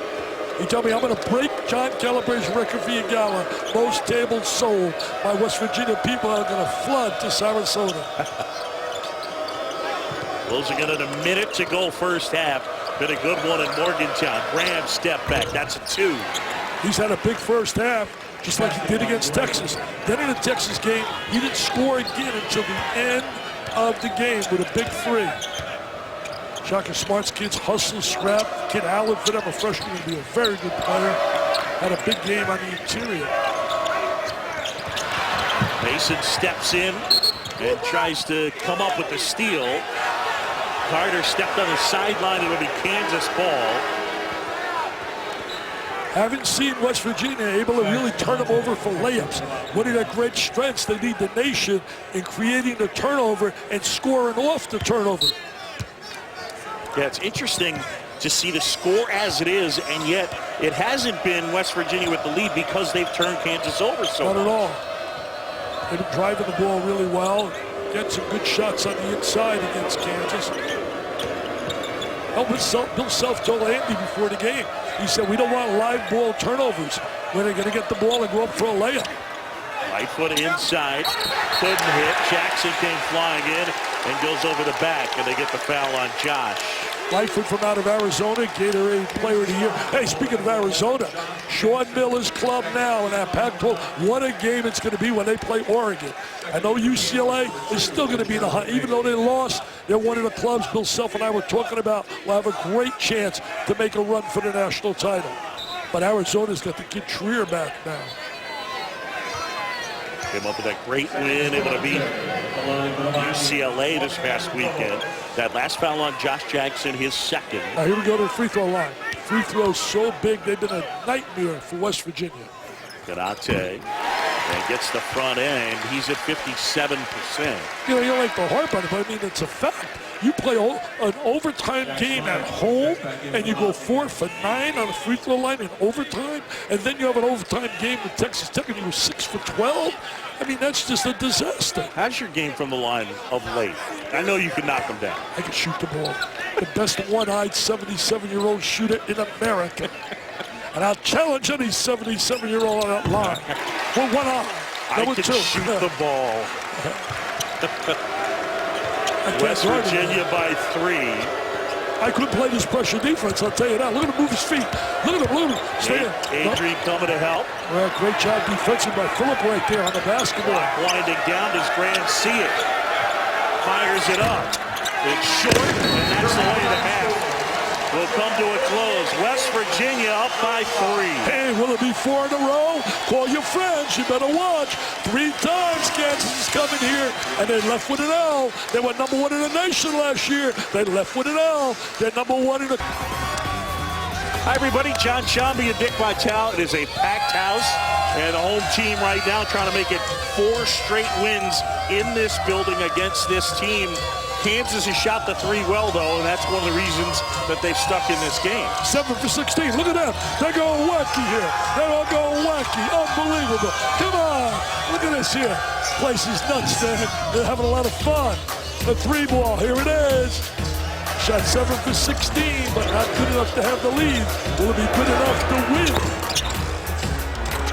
Speaker 3: He told me, I'm going to break John Calabrese record for your gala. Most tables sold by West Virginia people are going to flood to Sarasota.
Speaker 2: Closing it at a minute to go first half. Been a good one in Morgantown. Graham step back. That's a 2.
Speaker 3: He's had a big first half, just like he did against Texas. Then in the Texas game, he didn't score again until the end of the game with a big 3. Shaka Smart's kids hustle, scrap. Kid Allen, for them, a freshman, will be a very good player. Had a big game on the interior.
Speaker 2: Mason steps in and tries to come up with the steal. Carter stepped on the sideline. It'll be Kansas ball.
Speaker 3: Haven't seen West Virginia able to really turn them over for layups. One of their great strengths, they lead the nation in creating the turnover and scoring off the turnover.
Speaker 2: Yeah, it's interesting to see the score as it is, and yet it hasn't been West Virginia with the lead because they've turned Kansas over so much.
Speaker 3: Not at all. They've been driving the ball really well. Get some good shots on the inside against Kansas. Bill Self told Andy before the game, he said, we don't want live ball turnovers when they're going to get the ball and go up for a layup.
Speaker 2: Right foot inside, couldn't hit. Jackson came flying in and goes over the back, and they get the foul on Josh.
Speaker 3: Lightfoot from out of Arizona, Gatorade Player of the Year. Hey, speaking of Arizona, Sean Miller's club now in that Pac-12. What a game it's going to be when they play Oregon. I know UCLA is still going to be in the hunt. Even though they lost, they're one of the clubs Bill Self and I were talking about will have a great chance to make a run for the national title. But Arizona's got the kid Trier back now.
Speaker 2: Came up with that great win, able to beat UCLA this past weekend. That last foul on Josh Jackson, his second.
Speaker 3: Now here we go to the free throw line. Free throws so big, they've been a nightmare for West Virginia.
Speaker 2: Ganate and gets the front end. He's at 57%.
Speaker 3: You know, you don't like to harp on it, but I mean, it's a fact. You play an overtime game at home, and you go 4 for 9 on the free throw line in overtime, and then you have an overtime game with Texas Tech, and you were 6 for 12. I mean, that's just a disaster.
Speaker 2: How's your game from the line of late? I know you can knock them down.
Speaker 3: I can shoot the ball. The best one-eyed 77-year-old shooter in America. And I'll challenge any 77-year-old on that line. With one eye.
Speaker 2: I can shoot the ball. West Virginia by 3.
Speaker 3: I couldn't play this pressure defense, I'll tell you that. Look at him move his feet. Look at him. Stay in.
Speaker 2: Adrian coming to help.
Speaker 3: Well, great job defensive by Phillip right there on the basketball.
Speaker 2: Winding down, does Graham see it? Fires it up. It's short, and that's the way to have. will come to a close. West Virginia up by 3.
Speaker 3: Hey, will it be 4 in a row? Call your friends. You better watch. 3 times Kansas is coming here, and they left with an L. They were number 1 in the nation last year. They left with an L. They're number 1 in the...
Speaker 2: Hi, everybody. John Shambi and Dick Vitale. It is a packed house, and the home team right now trying to make it 4 straight wins in this building against this team. Kansas has shot the 3 well, though, and that's one of the reasons that they've stuck in this game.
Speaker 3: 7 for 16. Look at them. They're going wacky here. They're all going wacky. Unbelievable. Come on. Look at this here. Place is nuts, man. They're having a lot of fun. The 3 ball. Here it is. Shot 7 for 16, but not good enough to have the lead. Will it be good enough to win?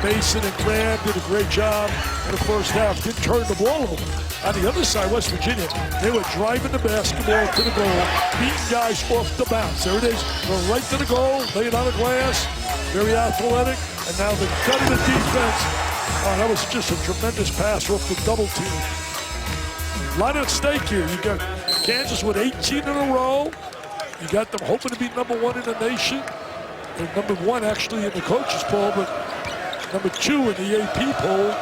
Speaker 3: Mason and Graham did a great job in the first half. Didn't turn the ball over. On the other side, West Virginia, they were driving the basketball to the goal, beating guys off the bounce. There it is. Going right to the goal, lay it on the glass. Very athletic. And now the cut of the defense. Oh, that was just a tremendous pass off the double team. A lot at stake here. You got Kansas with 18 in a row. You got them hoping to be number 1 in the nation. They're number 1 actually in the coaches poll, but number 2 in the AP poll.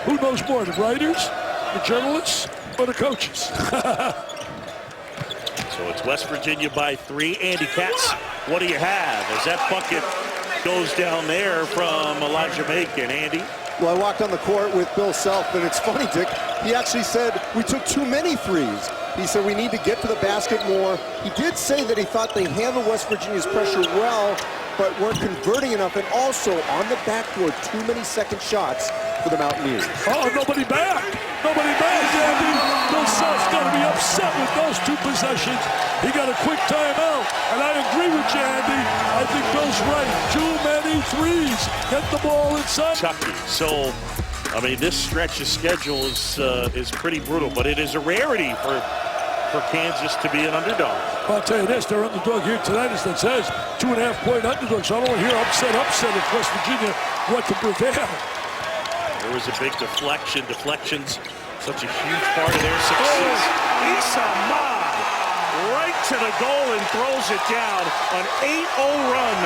Speaker 3: Who knows more, the writers, the journalists, or the coaches?
Speaker 2: So it's West Virginia by 3. Andy Katz, what do you have as that bucket goes down there from Elijah Macon? Andy?
Speaker 4: Well, I walked on the court with Bill Self, and it's funny, Dick. He actually said we took too many threes. He said we need to get to the basket more. He did say that he thought they handled West Virginia's pressure well, but weren't converting enough, and also on the backboard, too many second shots for the Mountaineers.
Speaker 3: Oh, nobody back. Nobody back, Andy. Bill Self's got to be upset with those 2 possessions. He got a quick timeout, and I agree with you, Andy. I think Bill's right. Too many threes. Get the ball inside.
Speaker 2: Kentucky. So, I mean, this stretch of schedule is pretty brutal, but it is a rarity for Kansas to be an underdog.
Speaker 3: I'll tell you this, their underdog here tonight, as that says, 2.5-point underdog. So I don't want to hear upset if West Virginia want to prevail.
Speaker 2: There was a big deflection. Deflections, such a huge part of their success. Issa Ahmad right to the goal and throws it down. An 8-0 run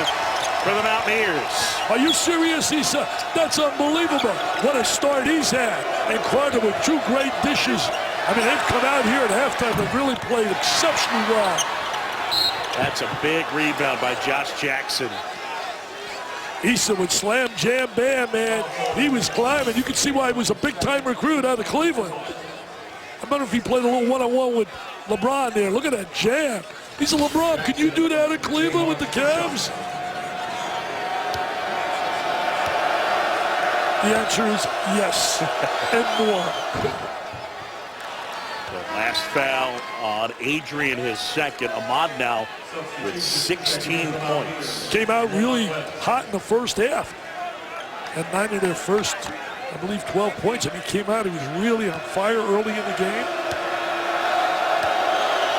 Speaker 2: for the Mountaineers.
Speaker 3: Are you serious, Issa? That's unbelievable. What a start he's had. And Carter with 2 great dishes. I mean, they've come out here at halftime and really played exceptionally well.
Speaker 2: That's a big rebound by Josh Jackson.
Speaker 3: Issa would slam, jam, bam, man. He was climbing. You could see why he was a big-time recruit out of Cleveland. I wonder if he played a little one-on-one with LeBron there. Look at that jam. He's a LeBron. Can you do that in Cleveland with the Cavs? The answer is yes, and more.
Speaker 2: The last foul on Adrian, his second. Ahmad now with 16 points.
Speaker 3: Came out really hot in the first half. And 9 of their first, I believe, 12 points. I mean, came out, he was really on fire early in the game.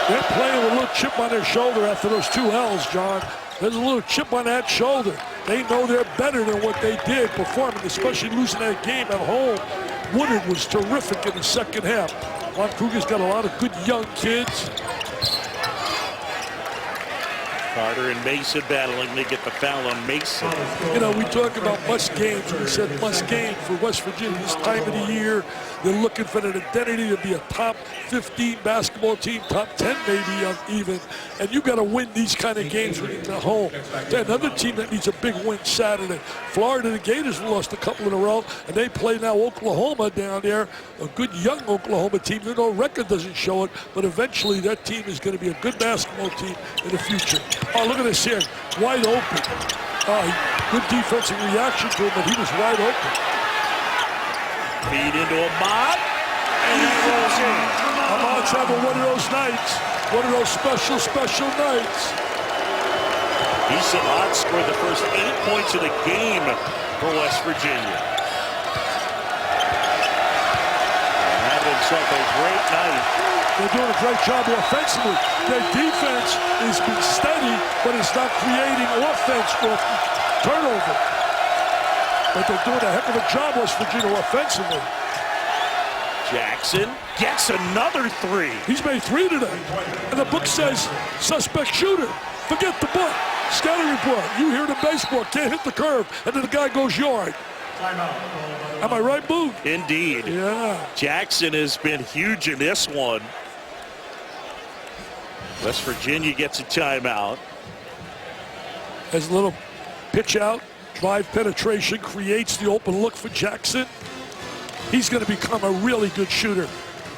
Speaker 3: They're playing with a little chip on their shoulder after those 2 L's, John. There's a little chip on that shoulder. They know they're better than what they did performing, especially losing that game at home. Woodard was terrific in the second half. Juan Kruger's got a lot of good young kids.
Speaker 2: Carter and Mason battling. They get the foul on Mason.
Speaker 3: You know, we talk about must games. We said must game for West Virginia this time of the year. They're looking for that identity to be a top 15 basketball team, top 10 maybe even. And you got to win these kind of games when you're at home. There's another team that needs a big win Saturday. Florida, the Gators lost a couple in a row, and they play now Oklahoma down there, a good young Oklahoma team. Their record doesn't show it, but eventually that team is going to be a good basketball team in the future. Oh, look at this here, wide open. Good defensive reaction to him, but he was wide open.
Speaker 2: Feed into Ahmad, and that rolls in.
Speaker 3: Ahmad's having one of those nights, one of those special nights.
Speaker 2: Ahmad scored the first 8 points of the game for West Virginia. And having himself a great night.
Speaker 3: They're doing a great job offensively. Their defense has been steady, but it's not creating offense or turnover. But they're doing a heck of a job, West Virginia, offensively.
Speaker 2: Jackson gets another 3.
Speaker 3: He's made 3 today. And the book says suspect shooter. Forget the book. Scouting report. You hear it in baseball. Can't hit the curve. And then the guy goes yard. Am I right, Boone?
Speaker 2: Indeed.
Speaker 3: Yeah.
Speaker 2: Jackson has been huge in this one. West Virginia gets a timeout.
Speaker 3: As a little pitch out, drive penetration creates the open look for Jackson. He's going to become a really good shooter.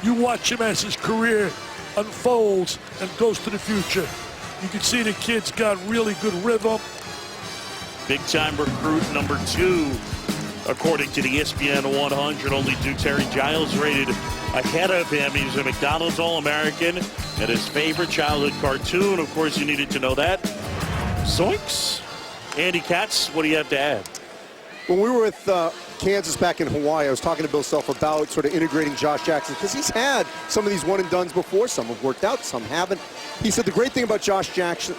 Speaker 3: You watch him as his career unfolds and goes to the future. You can see the kid's got really good rhythm.
Speaker 2: Big-time recruit number 2, according to the ESPN 100. Only Terry Giles rated ahead of him. He's a McDonald's All-American and his favorite childhood cartoon. Of course, you needed to know that. Zoinks. Andy Katz, what do you have to add?
Speaker 4: When we were with Kansas back in Hawaii, I was talking to Bill Self about sort of integrating Josh Jackson because he's had some of these one-and-dones before. Some have worked out, some haven't. He said the great thing about Josh Jackson,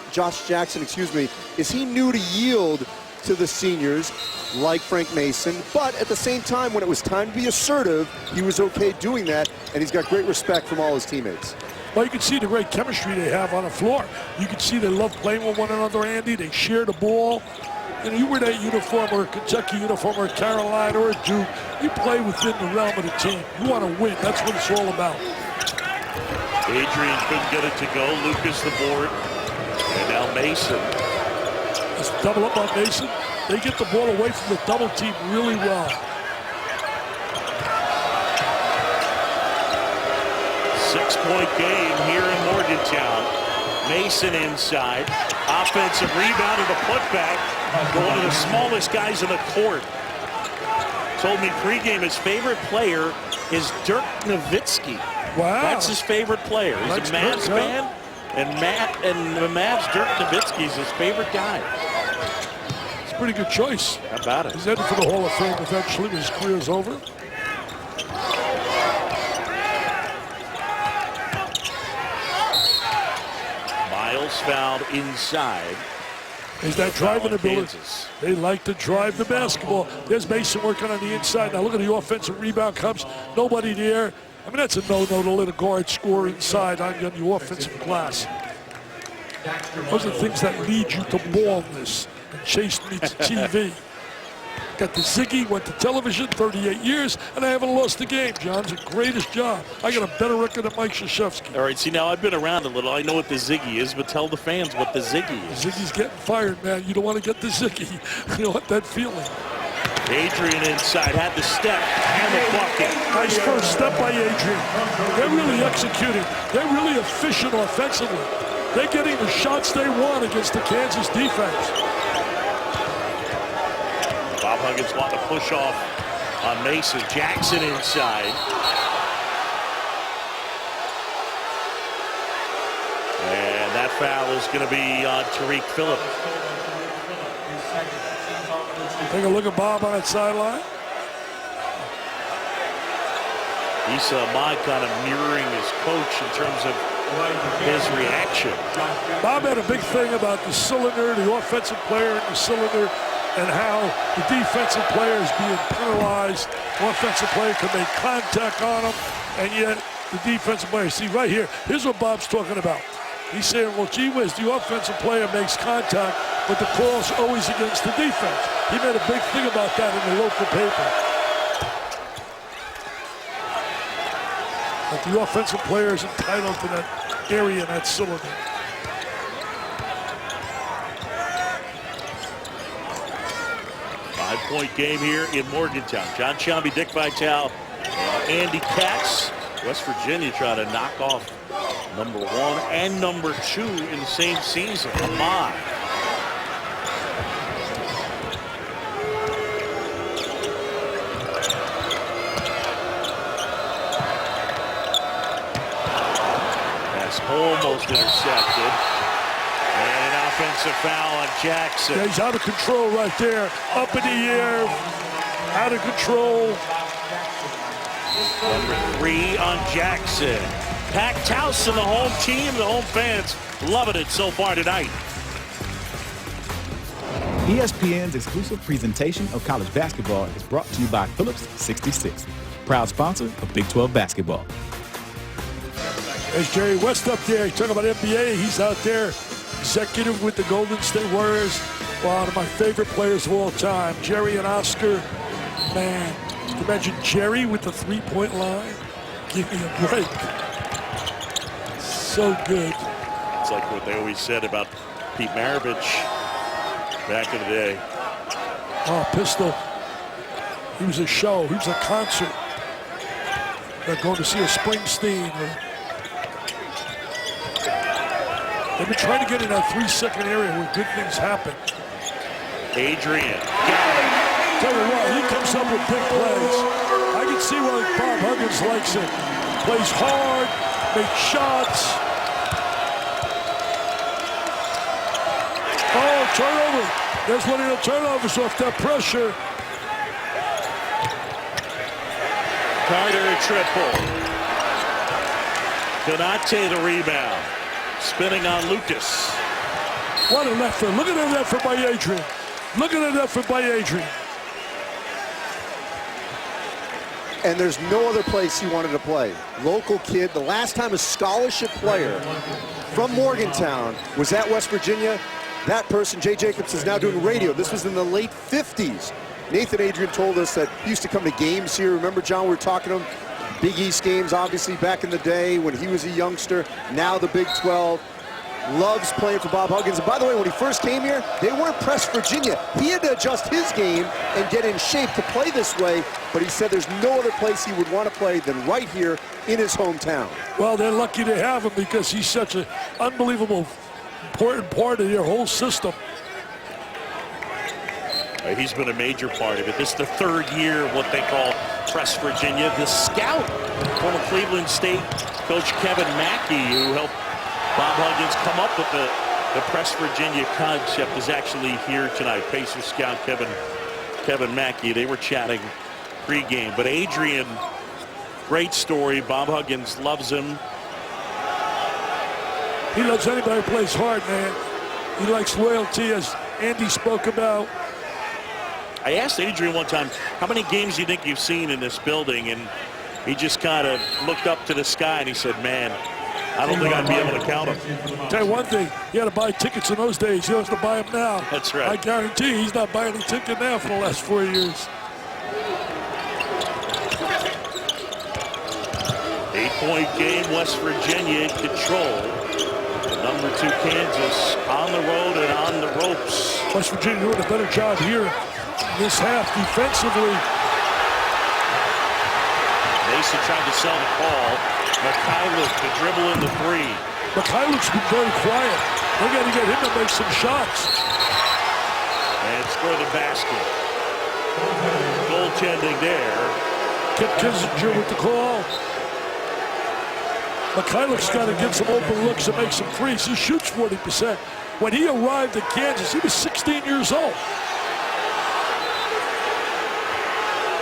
Speaker 4: is he knew to yield to the seniors like Frank Mason, but at the same time, when it was time to be assertive, he was okay doing that, and he's got great respect from all his teammates.
Speaker 3: Well, you can see the great chemistry they have on the floor. You can see they love playing with one another, Andy. They share the ball. You know, you wear that uniform or a Kentucky uniform or a Carolina or a Duke, you play within the realm of the team. You want to win. That's what it's all about.
Speaker 2: Adrian couldn't get it to go. Lucas the board. And now Mason.
Speaker 3: Let's double up on Mason. They get the ball away from the double team really well.
Speaker 2: 6-point game here in Morgantown. Mason inside. Offensive rebound and a putback for one of the smallest guys in the court. Told me pregame his favorite player is Dirk Nowitzki.
Speaker 3: Wow.
Speaker 2: That's his favorite player. He's a Mavs fan, and the Mavs, Dirk Nowitzki is his favorite guy.
Speaker 3: It's a pretty good choice.
Speaker 2: How about it?
Speaker 3: He's headed for the Hall of Fame eventually when his career is over.
Speaker 2: Miles fouled inside.
Speaker 3: Is that driving ability?
Speaker 2: Kansas.
Speaker 3: They like to drive the basketball. There's Mason working on the inside. Now look at the offensive rebound comes. Nobody there. I mean, that's a no-no to let a guard score inside on the offensive glass. Those are things that lead you to baldness and chase meets TV. Got the Ziggy, went to television, 38 years, and I haven't lost a game, John. It's the greatest job. I got a better record than Mike Krzyzewski.
Speaker 2: All right, see, now I've been around a little. I know what the Ziggy is, but tell the fans what the Ziggy is.
Speaker 3: Ziggy's getting fired, man. You don't want to get the Ziggy. You know what that feeling.
Speaker 2: Adrian inside, had the step and the bucket.
Speaker 3: Nice first step by Adrian. They're really executing. They're really efficient offensively. They're getting the shots they want against the Kansas defense.
Speaker 2: Bob Huggins wanting to push off on Mason. Jackson inside. And that foul is going to be on Tariq Phillip.
Speaker 3: Take a look at Bob on that sideline.
Speaker 2: Issa Ahmad kind of mirroring his coach in terms of his reaction.
Speaker 3: Bob had a big thing about the cylinder, the offensive player in the cylinder, and how the defensive player is being penalized. The offensive player can make contact on him, and yet the defensive player, see right here, here's what Bob's talking about. He's saying, well, gee whiz, the offensive player makes contact, but the call's always against the defense. He made a big thing about that in the local paper. But the offensive player is entitled to that area in that cylinder.
Speaker 2: Five-point game here in Morgantown. John Shambi, Dick Vitale, and Andy Katz. West Virginia trying to knock off number 1 and number 2 in the same season. Ahmad. Pass almost intercepted. And an offensive foul on Jackson.
Speaker 3: Yeah, he's out of control right there. Up in the air. Out of control.
Speaker 2: Number 3 on Jackson. Packed house and the home team, the home fans loving it so far tonight.
Speaker 5: ESPN's exclusive presentation of college basketball is brought to you by Phillips 66, proud sponsor of Big 12 basketball.
Speaker 3: There's Jerry West up there. He's talking about NBA. He's out there executive with the Golden State Warriors. One of my favorite players of all time, Jerry and Oscar. Man, can you imagine Jerry with the three-point line? Give me a break. So good.
Speaker 2: It's like what they always said about Pete Maravich back in the day.
Speaker 3: Oh, Pistol. He was a show. He was a concert. They're going to see a Springsteen. They've been trying to get in that 3-second area where good things happen.
Speaker 2: Adrian. Got it.
Speaker 3: Tell you what, he comes up with big plays. I can see why Bob Huggins likes it. Plays hard, makes shots. Oh, turnover. There's one of the turnovers off that pressure.
Speaker 2: Carter triple. Donate the rebound. Spinning on Lucas.
Speaker 3: What an effort. Look at that effort by Adrian. Look at that effort by Adrian.
Speaker 4: And there's no other place he wanted to play. Local kid. The last time a scholarship player from Morgantown was at West Virginia, that person, Jay Jacobs, is now doing radio. This was in the late 50s. Nathan Adrian told us that he used to come to games here. Remember, John, we were talking to him. Big East games, obviously, back in the day when he was a youngster. Now the Big 12. Loves playing for Bob Huggins. And by the way, when he first came here, they weren't pressed Virginia. He had to adjust his game and get in shape to play this way. But he said there's no other place he would want to play than right here in his hometown.
Speaker 3: Well, they're lucky to have him because he's such an unbelievable, important part of their whole system.
Speaker 2: He's been a major part of it. This is the third year of what they call Press Virginia. The scout, former Cleveland State coach Kevin Mackey, who helped Bob Huggins come up with the Press Virginia concept, is actually here tonight. Pacers scout Kevin Mackey. They were chatting pregame. But Adrian, great story. Bob Huggins loves him.
Speaker 3: He loves anybody who plays hard, man. He likes loyalty, as Andy spoke about.
Speaker 2: I asked Adrian one time, how many games do you think you've seen in this building? And he just kind of looked up to the sky and he said, man, I don't think I'd be able to count them.
Speaker 3: Tell you one thing, he had to buy tickets in those days. He has to buy them now.
Speaker 2: That's right.
Speaker 3: I guarantee he's not buying a ticket now for the last 4 years.
Speaker 2: 8-point game, West Virginia in control. Number 2 Kansas on the road and on the ropes.
Speaker 3: West Virginia doing a better job here this half defensively.
Speaker 2: Mason tried to sell the ball. Mikhailuk to dribble in the 3.
Speaker 3: Mikhailuk's been very quiet. They got to get him to make some shots.
Speaker 2: And score the basket. Goaltending there.
Speaker 3: Kip Kissinger with the call. Mikhailuk's got to get some open looks and make some threes. He shoots 40%. When he arrived at Kansas, he was 16 years old.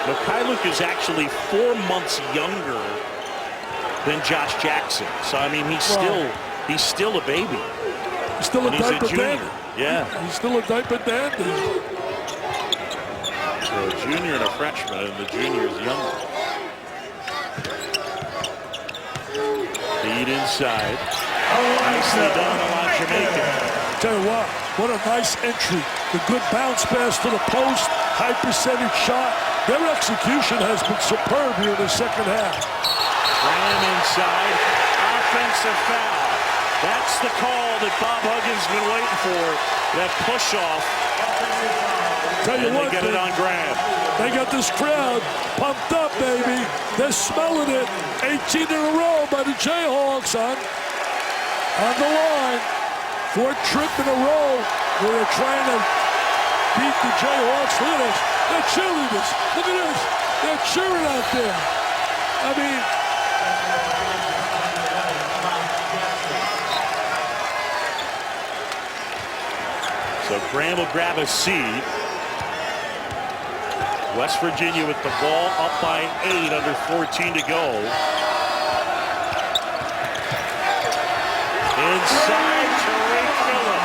Speaker 2: Mikhailuk is actually 4 months younger than Josh Jackson. So, I mean, he's still a baby.
Speaker 3: He's still a diaper dandy.
Speaker 2: Yeah.
Speaker 3: He's still a diaper dandy.
Speaker 2: So a junior and a freshman, and the junior is younger. Feed inside. Nicely done on Jamaican.
Speaker 3: Tell you what a nice entry. The good bounce pass to the post, high percentage shot. Their execution has been superb here in the second half.
Speaker 2: Graham inside, offensive foul. That's the call that Bob Huggins has been waiting for, that push-off.
Speaker 3: Tell you what,
Speaker 2: they get it on Graham.
Speaker 3: They got this crowd pumped up, baby. They're smelling it. 18 in a row by the Jayhawks on the line. 4th trip in a row where they're trying to beat the Jayhawks. Look at this. They're cheerleaders. Look at this. They're cheering out there. I mean,
Speaker 2: so Graham will grab a seat. West Virginia with the ball up by 8, under 14 to go. Inside to Ray Phillip.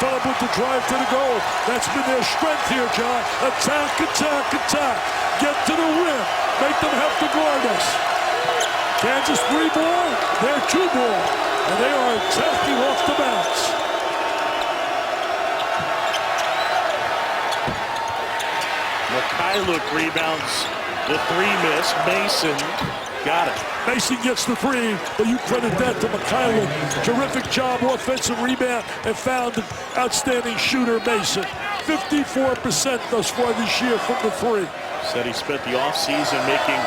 Speaker 3: Phillip with the drive to the goal. That's been their strength here, John. Attack, attack, attack. Get to the rim. Make them have to guard us. Kansas 3 ball, they're 2 ball. And they are attacking off the bounce.
Speaker 2: Mikhailuk rebounds the three miss. Mason got it.
Speaker 3: Mason gets the three, but you credit that to Mikhailuk. Terrific job, offensive rebound, and found an outstanding shooter, Mason. 54% thus far this year from the three.
Speaker 2: Said he spent the offseason making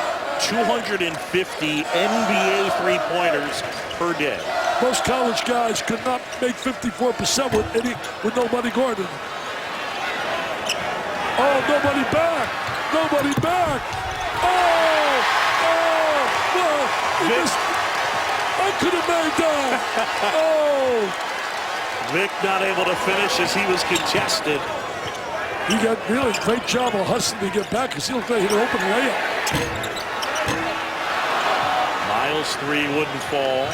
Speaker 2: 250 NBA three-pointers per day.
Speaker 3: Most college guys could not make 54% with nobody guarding them. Oh, nobody back! Nobody back! I could have made that! Oh!
Speaker 2: Vic not able to finish as he was contested.
Speaker 3: He got really great job of hustling to get back because he looked like he had an open layup.
Speaker 2: Miles' three wouldn't fall.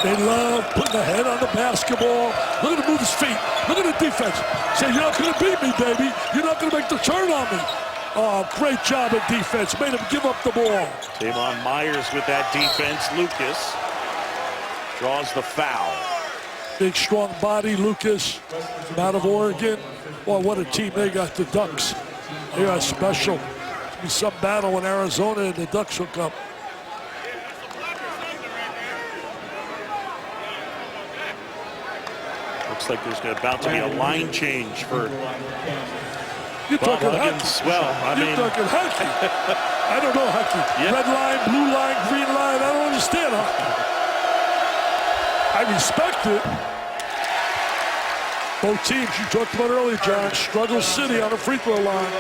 Speaker 3: They love putting the head on the basketball. Look at him move his feet. Look at the defense. Say, you're not going to beat me, baby. You're not going to make the turn on me. Oh, great job at defense. Made him give up the ball.
Speaker 2: Tamon Myers with that defense. Lucas draws the foul.
Speaker 3: Big, strong body, Lucas, from out of Oregon. Well, what a team they got, the Ducks. They are special. There'll be some battle when Arizona and the Ducks hook up.
Speaker 2: Looks like there's about to be a line change for
Speaker 3: You're
Speaker 2: Bob
Speaker 3: talking
Speaker 2: Huggins.
Speaker 3: hockey.
Speaker 2: Well,
Speaker 3: You're talking hockey. I don't know hockey.
Speaker 2: Yeah.
Speaker 3: Red line, blue line, green line. I don't understand hockey. I respect it. Both teams you talked about earlier, John, struggle city on the free throw line.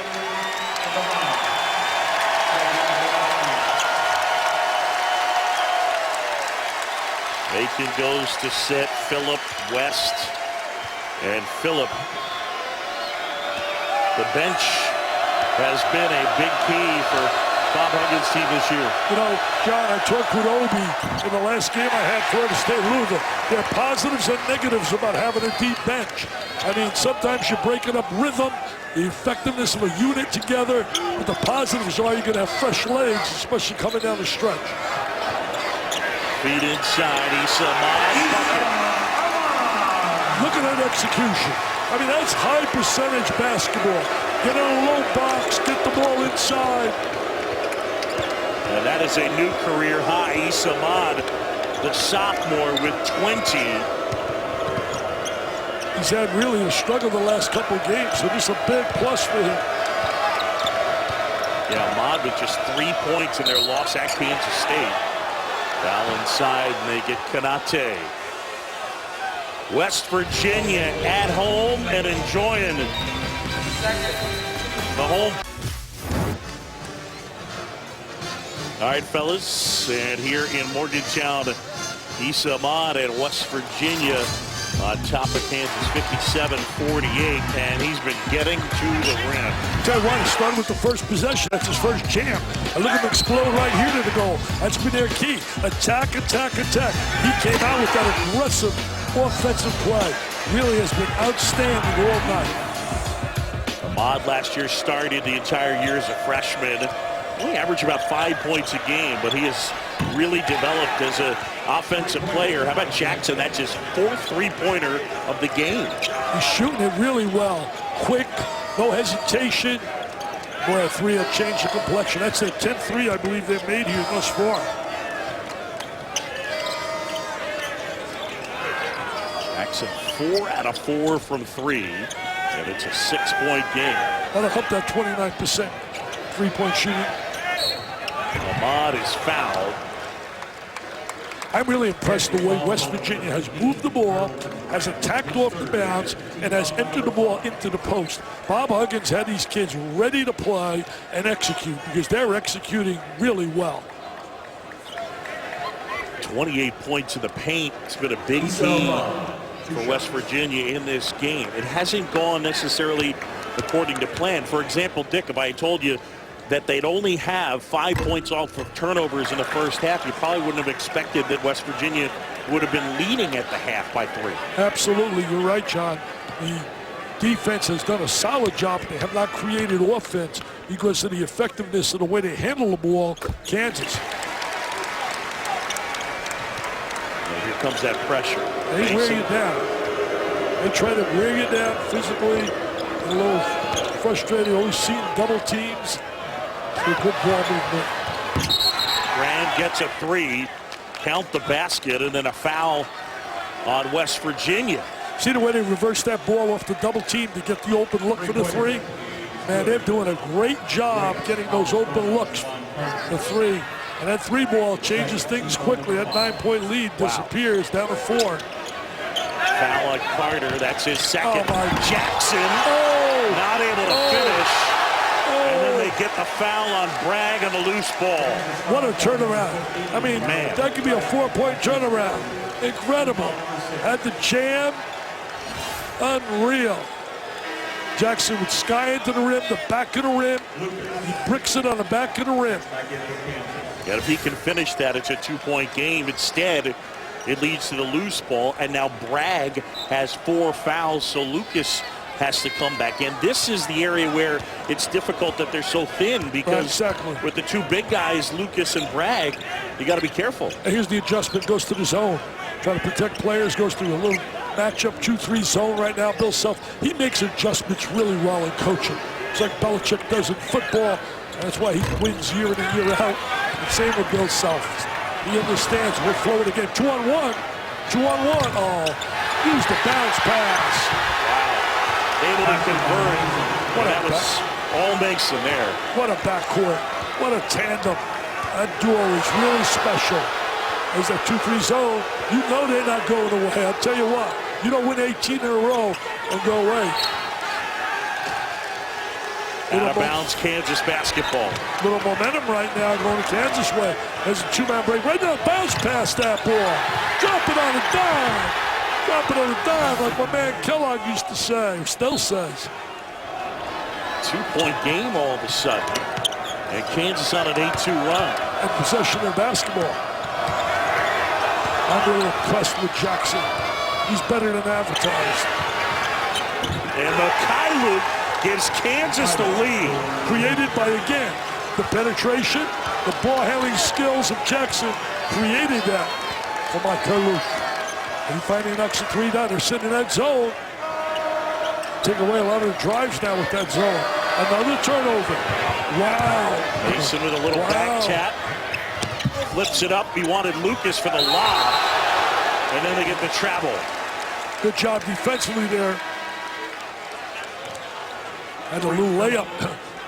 Speaker 2: Bacon goes to sit Phillip West. And Phillip, the bench has been a big key for Bob Huggins' team this year.
Speaker 3: You know, John, I talked with Obi in the last game I had for Florida State Louisville. There are positives and negatives about having a deep bench. I mean, sometimes you're breaking up rhythm, the effectiveness of a unit together, but the positives are you're going to have fresh legs, especially coming down the stretch.
Speaker 2: Feet inside, Issa Mott.
Speaker 3: Look at that execution. I mean, that's high percentage basketball. Get in a low box, get the ball inside.
Speaker 2: And that is a new career high. Issa Mott, the sophomore, with 20.
Speaker 3: He's had really a struggle the last couple of games, so this is a big plus for him.
Speaker 2: Yeah, Mott with just 3 points in their loss at Kansas State. Foul inside, and they get Kanate. West Virginia at home and enjoying the home. All right, fellas, and here in Morgantown, Issa Mott and West Virginia on top of Kansas, 57-48, and he's been getting to the rim.
Speaker 3: Tell you what, he started with the first possession. That's his first jam. And look at him explode right here to the goal. That's been their key. Attack, attack, attack. He came out with that aggressive offensive play. Really has been outstanding all night.
Speaker 2: Ahmad last year started the entire year as a freshman. Only averaged about 5 points a game, but he has really developed as an offensive player. How about Jackson? That's his fourth three-pointer of the game.
Speaker 3: He's shooting it really well. Quick, no hesitation. Boy, a three will change the complexion. That's their 10th three I believe they've made here thus far.
Speaker 2: Jackson 4 out of 4 from three, and it's a 6-point game.
Speaker 3: That'll help that 29% three-point shooting.
Speaker 2: Ahmad is fouled.
Speaker 3: I'm really impressed the way West Virginia has moved the ball, has attacked off the bounce, and has entered the ball into the post. Bob Huggins had these kids ready to play and execute because they're executing really well.
Speaker 2: 28 points in the paint. It's been a big key for West Virginia in this game. It hasn't gone necessarily according to plan. For example, Dick, if I told you that they'd only have 5 points off of turnovers in the first half, you probably wouldn't have expected that West Virginia would have been leading at the half by 3.
Speaker 3: Absolutely, you're right, John. The defense has done a solid job. They have not created offense because of the effectiveness of the way they handle the ball. Kansas.
Speaker 2: And here comes that pressure.
Speaker 3: They wear you down. They try to wear you down physically. A little frustrated, always seeing double teams. It's a good ball movement.
Speaker 2: Grand gets a 3, count the basket, and then a foul on West Virginia.
Speaker 3: See the way they reversed that ball off the double team to get the open look for the 3? Man, they're doing a great job getting those open looks, the 3. And that 3 ball changes things quickly. That 9-point lead disappears down to 4.
Speaker 2: Foul on Carter, that's his second. Jackson not able to finish. And then they get the foul on Bragg on the loose ball.
Speaker 3: What a turnaround. I mean, that could be a 4-point turnaround. Incredible. Had the jam. Unreal. Jackson would sky into the rim, the back of the rim. He bricks it on the back of the rim.
Speaker 2: And if he can finish that, it's a 2-point game. Instead, it leads to the loose ball, and now Bragg has 4 fouls, so Lucas has to come back in. This is the area where it's difficult that they're so thin, because with the 2 big guys, Lucas and Bragg, you got to be careful.
Speaker 3: And here's the adjustment, goes to the zone. Trying to protect players, goes through a little matchup 2-3 zone right now. Bill Self, he makes adjustments really well in coaching. It's like Belichick does in football. That's why he wins year in and year out. And same with Bill Self. He understands we're flowing again. 2-on-1. 2-on-1. Oh, use the bounce pass.
Speaker 2: Wow. Able to convert. That was all Mason there.
Speaker 3: What a backcourt. What a tandem. That duo is really special. There's that 2-3 zone. You know they're not going away. I'll tell you what. You don't win 18 in a row and go away.
Speaker 2: Out of bounds, Kansas basketball.
Speaker 3: Little momentum right now going to Kansas way. There's a 2-man break. Right now, bounce past that ball. Drop it on a dime. Drop it on a dime, like my man Kellogg used to say, still says.
Speaker 2: 2-point game all of a sudden. And Kansas on an 8-2 run.
Speaker 3: And possession of basketball. I'm really impressed with Jackson. He's better than advertised.
Speaker 2: And Mikhailuk gives Kansas the lead.
Speaker 3: Created by, again, the penetration, the ball handling skills of Jackson created that for Mikhailuk. And he finally knocks a 3 down. They're sitting in that zone. Take away a lot of the drives now with that zone. Another turnover. Wow.
Speaker 2: Mason with a little back tap. Flips it up. He wanted Lucas for the lob. And then they get the travel.
Speaker 3: Good job defensively there. And a little layup.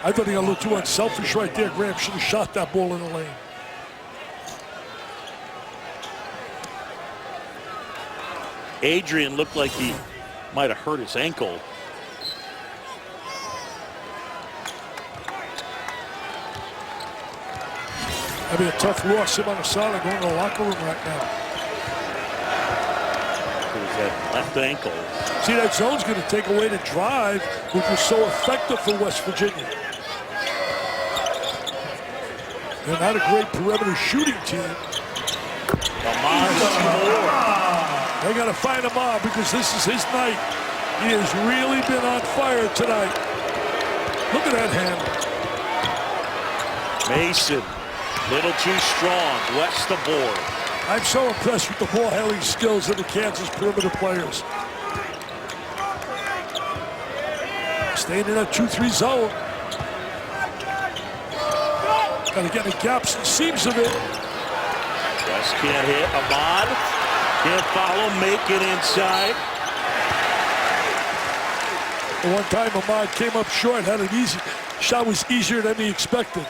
Speaker 3: I thought he got a little too unselfish right there. Graham should have shot that ball in the lane.
Speaker 2: Adrian looked like he might have hurt his ankle.
Speaker 3: That'd be a tough loss. Him on the side going to the locker room right now.
Speaker 2: That left ankle.
Speaker 3: See, that zone's going to take away the drive, which was so effective for West Virginia. They're not a great perimeter shooting team. They got to find Ahmad because this is his night. He has really been on fire tonight. Look at that handle.
Speaker 2: Mason, little too strong, west the board.
Speaker 3: I'm so impressed with the ball handling skills of the Kansas perimeter players. Staying in that 2-3 zone. Got to get the gaps and seams of it.
Speaker 2: West can't hit. Ahmad can't follow. Make it inside.
Speaker 3: The one time Ahmad came up short, had it easy. Shot was easier than he expected.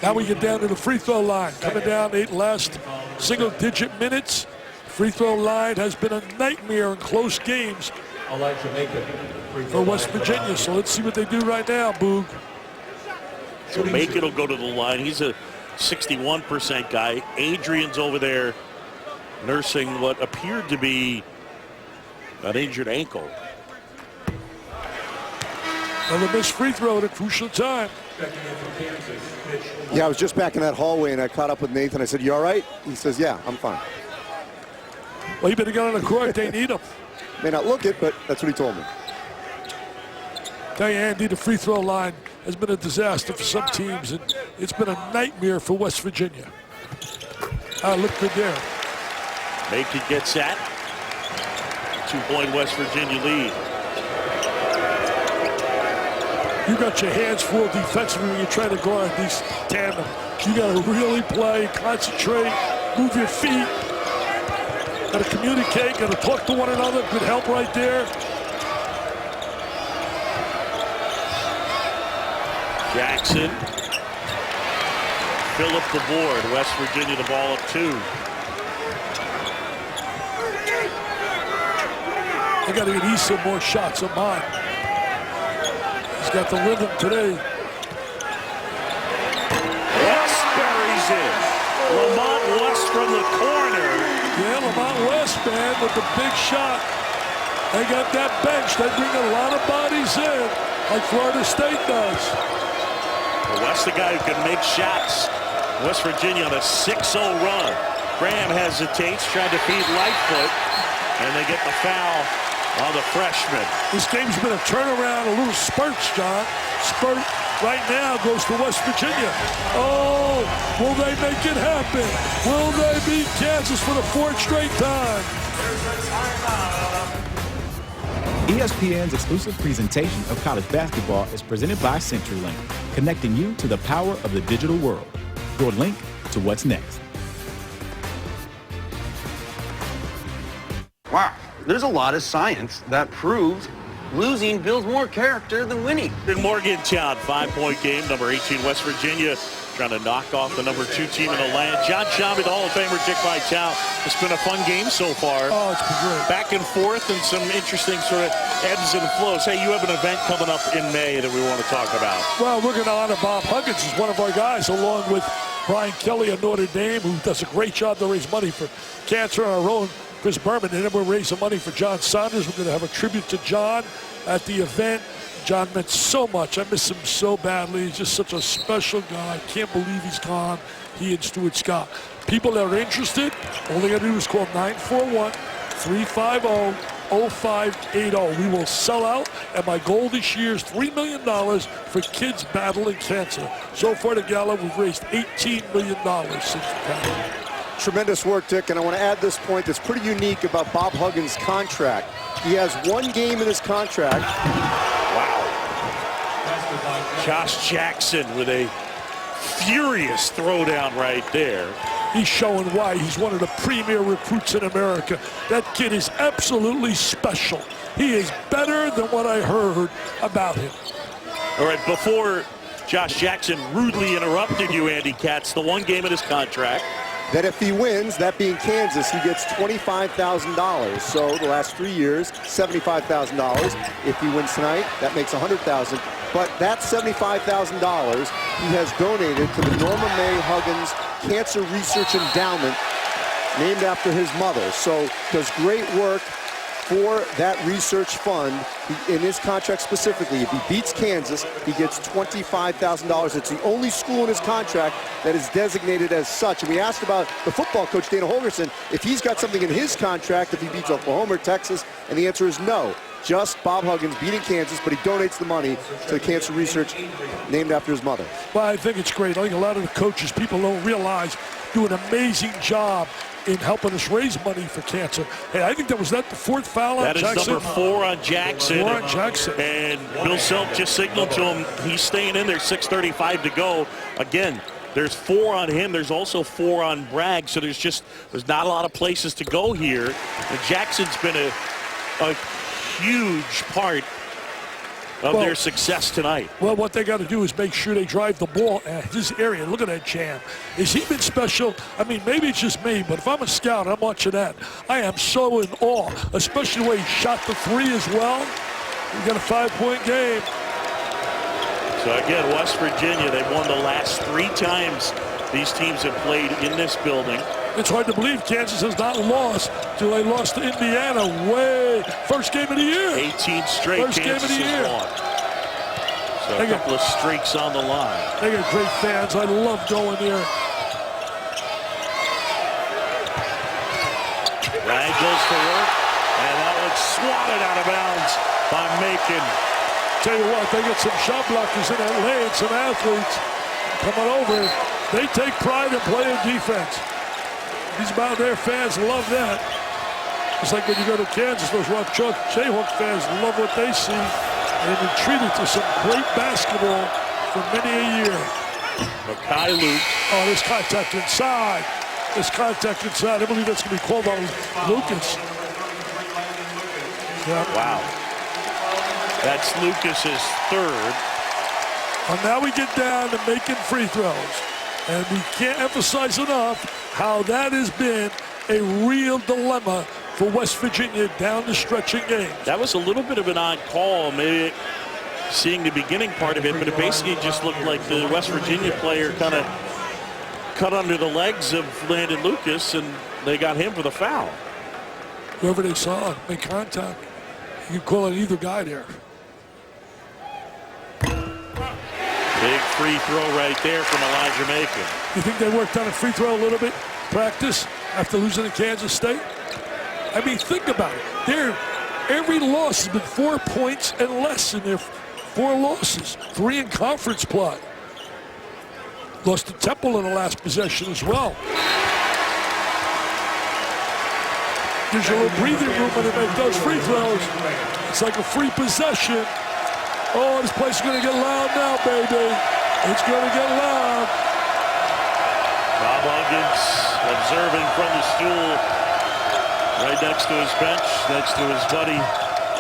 Speaker 3: Now we get down to the free throw line. Coming down 8 last single-digit minutes. Free throw line has been a nightmare in close games for West Virginia. So let's see what they do right now, Boog.
Speaker 2: So Make it'll go to the line. He's a 61% guy. Adrian's over there nursing what appeared to be an injured ankle.
Speaker 3: Another missed free throw at a crucial time.
Speaker 4: Yeah, I was just back in that hallway and I caught up with Nathan. I said, "You all right?" He says, "Yeah, I'm fine."
Speaker 3: Well, you better get on the court. They need him.
Speaker 4: May not look it, but that's what he told me.
Speaker 3: Tell you, Andy, the free throw line has been a disaster for some teams, and it's been a nightmare for West Virginia. Look good there.
Speaker 2: Make it gets that. 2-point West Virginia lead.
Speaker 3: You got your hands full defensively when you're trying to guard these tandem. You got to really play, concentrate, move your feet. Got to communicate, got to talk to one another. Good help right there.
Speaker 2: Jackson. Fill up the board. West Virginia the ball up 2.
Speaker 3: They got to get Issa more shots on mine. He's got the rhythm today.
Speaker 2: West buries it. Lamont West from the corner.
Speaker 3: Yeah, Lamont West, man, with the big shot. They got that bench. They bring a lot of bodies in, like Florida State does.
Speaker 2: West, the guy who can make shots. West Virginia on a 6-0 run. Graham hesitates, trying to feed Lightfoot, and they get the foul on the freshman.
Speaker 3: This game's been a turnaround, a little spurts, John. Spurt right now goes to West Virginia. Oh, will they make it happen? Will they beat Kansas for the 4th straight time?
Speaker 5: ESPN's exclusive presentation of college basketball is presented by CenturyLink, connecting you to the power of the digital world. Your link to what's next.
Speaker 7: Wow, there's a lot of science that proves losing builds more character than winning.
Speaker 2: In Morgantown, 5-point game, number 18 West Virginia trying to knock off the number 2 team in the land. John Shambi, the Hall of Famer, Dick Vitale. It's been a fun game so far.
Speaker 3: Oh, it's been great.
Speaker 2: Back and forth and some interesting sort of ebbs and flows. Hey, you have an event coming up in May that we want to talk about.
Speaker 3: Well, we're going to honor Bob Huggins as one of our guys, along with Brian Kelly of Notre Dame, who does a great job to raise money for cancer on our own. Chris Berman, and then we're raising money for John Saunders. We're going to have a tribute to John at the event. John meant so much. I miss him so badly. He's just such a special guy. I can't believe he's gone. He and Stuart Scott. People that are interested, all they got to do is call 941-350-0580. We will sell out, and my goal this year is $3 million for kids battling cancer. So far, the gala, we've raised $18 million since the pandemic.
Speaker 4: Tremendous work, Dick, and I want to add this point that's pretty unique about Bob Huggins' contract. He has 1 game in his contract.
Speaker 2: Wow. Josh Jackson with a furious throwdown right there.
Speaker 3: He's showing why he's one of the premier recruits in America. That kid is absolutely special. He is better than what I heard about him.
Speaker 2: All right, before Josh Jackson rudely interrupted you, Andy Katz, the 1 game in his contract.
Speaker 4: That if he wins, that being Kansas, he gets $25,000. So the last 3 years, $75,000. If he wins tonight, that makes $100,000. But that $75,000 he has donated to the Norma May Huggins Cancer Research Endowment, named after his mother. So does great work for that research fund. In his contract specifically, if he beats Kansas, he gets $25,000. It's the only school in his contract that is designated as such. And we asked about the football coach, Dana Holgerson, if he's got something in his contract if he beats Oklahoma or Texas, and the answer is no. Just Bob Huggins beating Kansas, but he donates the money to the cancer research named after his mother.
Speaker 3: Well, I think it's great. I think a lot of the coaches, people don't realize, do an amazing job in helping us raise money for cancer. Hey, I think that was the 4th foul on Jackson.
Speaker 2: That is number 4 on Jackson.
Speaker 3: 4 on Jackson.
Speaker 2: And Bill Self just signaled to him he's staying in there, 6:35 to go. Again, there's 4 on him. There's also 4 on Bragg. So there's not a lot of places to go here. And Jackson's been a huge part of their success tonight.
Speaker 3: Well, what they got to do is make sure they drive the ball at this area. Look at that jam. Has he been special? I mean, maybe it's just me, but if I'm a scout, I'm watching that. I am so in awe, especially the way he shot the 3 as well. We got a 5-point game.
Speaker 2: So again, West Virginia, they've won the last 3 times these teams have played in this building.
Speaker 3: It's hard to believe Kansas has not lost till they lost to Indiana first game of the year.
Speaker 2: 18 straight
Speaker 3: First
Speaker 2: Kansas
Speaker 3: game of the year.
Speaker 2: has won. So a couple of streaks on the line.
Speaker 3: They got great fans. I love going there.
Speaker 2: Ryan goes to work, and that one's swatted out of bounds by Macon.
Speaker 3: Tell you what, they get some shot blockers in that lane, some athletes coming over. They take pride in playing defense. These Mountaineer fans love that. It's like when you go to Kansas, those Jayhawks fans love what they see. They've been treated to some great basketball for many a year.
Speaker 2: Mikhailuk.
Speaker 3: Oh, there's contact inside. There's contact inside. I believe that's going to be called on Lucas. Yeah.
Speaker 2: Wow. That's Lucas's third.
Speaker 3: And now we get down to making free throws. And we can't emphasize enough how that has been a real dilemma for West Virginia down the stretching games.
Speaker 2: That was a little bit of an odd call, maybe seeing the beginning part of it, but it basically just looked like the West Virginia player kind of cut under the legs of Landon Lucas, and they got him for the foul.
Speaker 3: Whoever they saw make contact, you can call it either guy there.
Speaker 2: Big free throw right there from Elijah Macon.
Speaker 3: You think they worked on a free throw a little bit, practice, after losing to Kansas State? I mean, think about it. Every loss has been 4 points and less in their 4 losses. 3 in conference play. Lost to Temple in the last possession as well. Gives you a little breathing room when they make those free throws. It's like a free possession. Oh, this place is going to get loud now, baby. It's going to get loud.
Speaker 2: Bob Huggins observing from the stool right next to his bench, next to his buddy,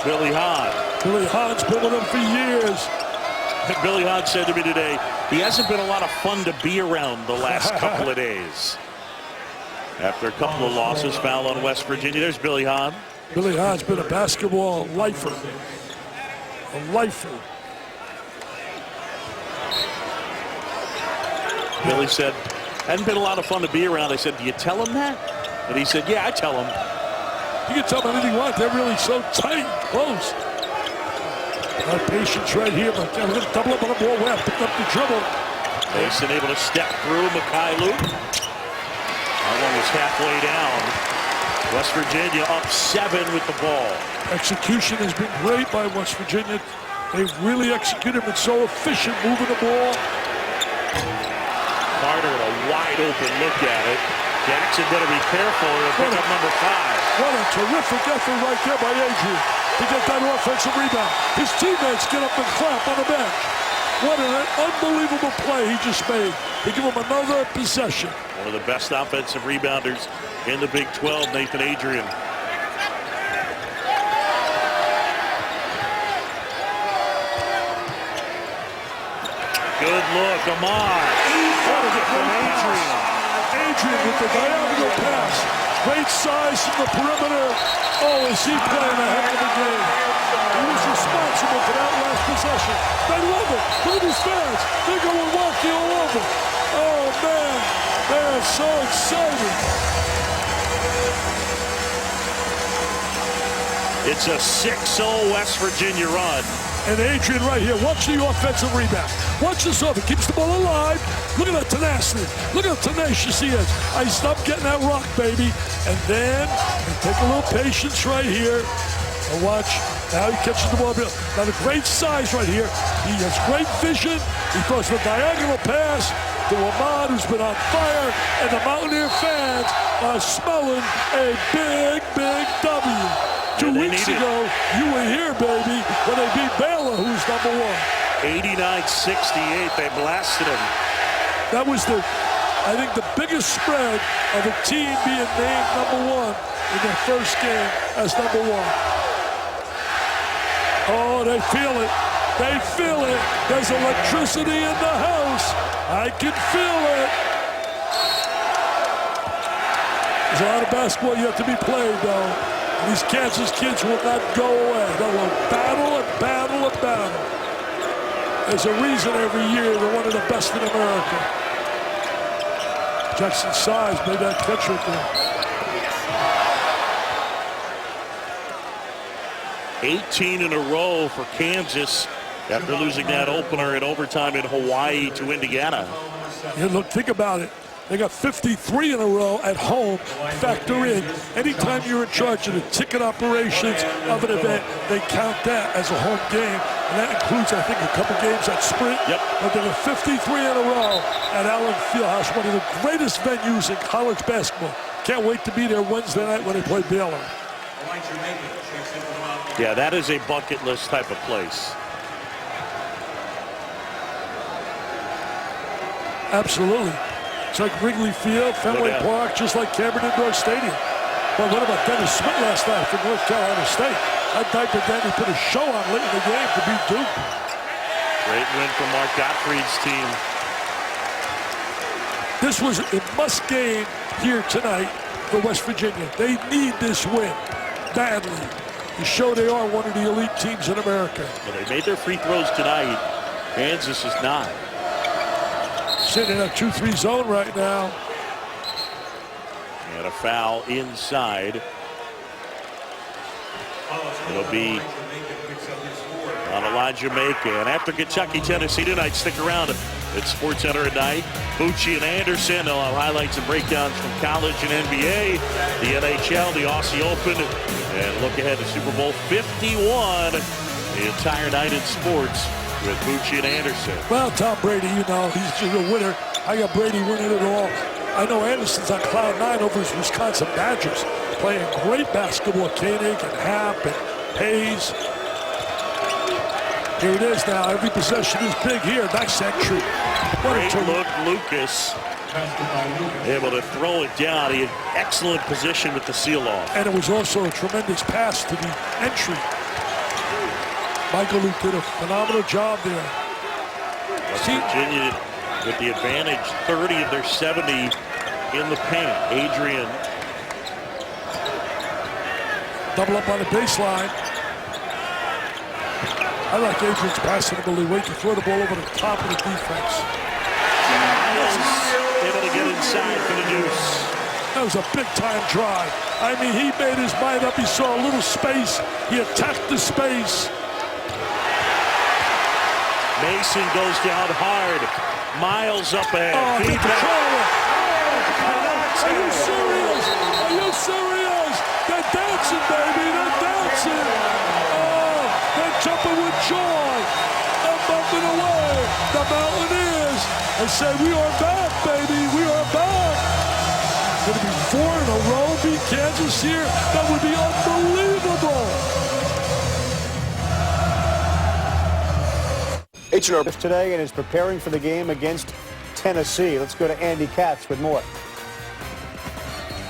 Speaker 2: Billy Hahn.
Speaker 3: Billy Hahn's been with him for years.
Speaker 2: Billy Hahn said to me today, he hasn't been a lot of fun to be around the last couple of days. After a couple of losses, foul on West Virginia. There's Billy Hahn.
Speaker 3: Billy Hahn's been a basketball lifer. A lifer.
Speaker 2: Billy said, hadn't been a lot of fun to be around. I said, do you tell him that? And he said, yeah, I tell him.
Speaker 3: You can tell him anything you want. They're really so tight, close. Patience right here, but they're going to double up on the ball. Well, pick up the dribble.
Speaker 2: Mason able to step through Mikhailuk. That one was halfway down. West Virginia up 7 with the ball.
Speaker 3: Execution has been great by West Virginia. They've really executed, been so efficient moving the ball.
Speaker 2: Carter with a wide open look at it. Jackson better be careful or he'll pick up number 5.
Speaker 3: What a terrific effort right there by Adrian to get that offensive rebound. His teammates get up and clap on the bench. What an unbelievable play he just made to give him another possession.
Speaker 2: One of the best offensive rebounders in the Big 12, Nathan Adrian. Good look, Ahmad. What a hit from Adrian.
Speaker 3: Adrian with the diagonal pass. Great size from the perimeter. Oh, is he playing a heck of a game. He was responsible for that last possession. They love it. Look at these fans. They're going wacky all over. Oh, man. They are so excited.
Speaker 2: It's a 6-0 West Virginia run.
Speaker 3: And Adrian right here, watch the offensive rebound. Watch this over, keeps the ball alive. Look at that tenacity. Look how tenacious he is. I stopped getting that rock, baby. And then, take a little patience right here. And watch, now he catches the ball. Now the great size right here. He has great vision. He throws the diagonal pass to Ahmad, who's been on fire. And the Mountaineer fans are smelling a big, big W. 2 weeks ago, you were here, baby, when they beat Baylor, who's number 1.
Speaker 2: 89-68, they blasted him.
Speaker 3: That was I think the biggest spread of a team being named number 1 in their first game as number 1. Oh, they feel it. They feel it. There's electricity in the house. I can feel it. There's a lot of basketball yet to be played, though. These Kansas kids will not go away. They will battle and battle and battle. There's a reason every year they're one of the best in America. Jackson's size made that catch right
Speaker 2: there. 18 in a row for Kansas after losing that opener in overtime in Hawaii to Indiana.
Speaker 3: Yeah, look, think about it. They got 53 in a row at home. Factor in, anytime you're in charge of the ticket operations of an event, they count that as a home game. And that includes, I think, a couple games at Sprint.
Speaker 2: Yep.
Speaker 3: But there were 53 in a row at Allen Fieldhouse, one of the greatest venues in college basketball. Can't wait to be there Wednesday night when they play Baylor.
Speaker 2: Yeah, that is a bucket list type of place.
Speaker 3: Absolutely. It's like Wrigley Field, Fenway Park, just like Cameron Indoor Stadium. Well, what about Dennis Smith last night for North Carolina State? That Diaper Dandy put a show on late in the game to beat Duke.
Speaker 2: Great win from Mark Gottfried's team.
Speaker 3: This was a must game here tonight for West Virginia. They need this win badly to show they are one of the elite teams in America.
Speaker 2: Well, they made their free throws tonight. Kansas is not.
Speaker 3: Sitting in a 2-3 zone right now.
Speaker 2: And a foul inside. It'll be on Elijah Maka. And after Kentucky, Tennessee tonight, stick around at SportsCenter at night. Bucci and Anderson, they'll have highlights and breakdowns from college and NBA, the NHL, the Aussie Open, and look ahead to Super Bowl 51. The entire night in sports with Bucci and Anderson.
Speaker 3: Well, Tom Brady, you know, he's just a winner. I got Brady winning it all. I know Anderson's on cloud 9 over his Wisconsin Badgers, playing great basketball. Koenig and Happ and Hayes. Here it is now. Every possession is big here. Nice entry.
Speaker 2: Great look, Lucas. Able to throw it down. He had excellent position with the seal off.
Speaker 3: And it was also a tremendous pass to the entry. Michael Luke did a phenomenal job there.
Speaker 2: West Virginia with the advantage, 30 of their 70 in the paint. Adrian.
Speaker 3: Double up on the baseline. I like Adrian's passing ability. Wait to throw the ball over the top of the defense.
Speaker 2: Miles able to get inside for the deuce.
Speaker 3: That was a big-time drive. I mean, he made his mind up. He saw a little space. He attacked the space.
Speaker 2: Mason goes down hard. Miles up ahead.
Speaker 3: Oh,
Speaker 2: feedback.
Speaker 3: Are you serious? Are you serious? They're dancing, baby. They're dancing. Oh, they're jumping with joy. They're bumping away. The Mountaineers. They say, we are back, baby. We are back. Going to be 4 in a row. Beat Kansas here. That would be unbelievable.
Speaker 8: H&R today and is preparing for the game against Tennessee. Let's go to Andy Katz with more.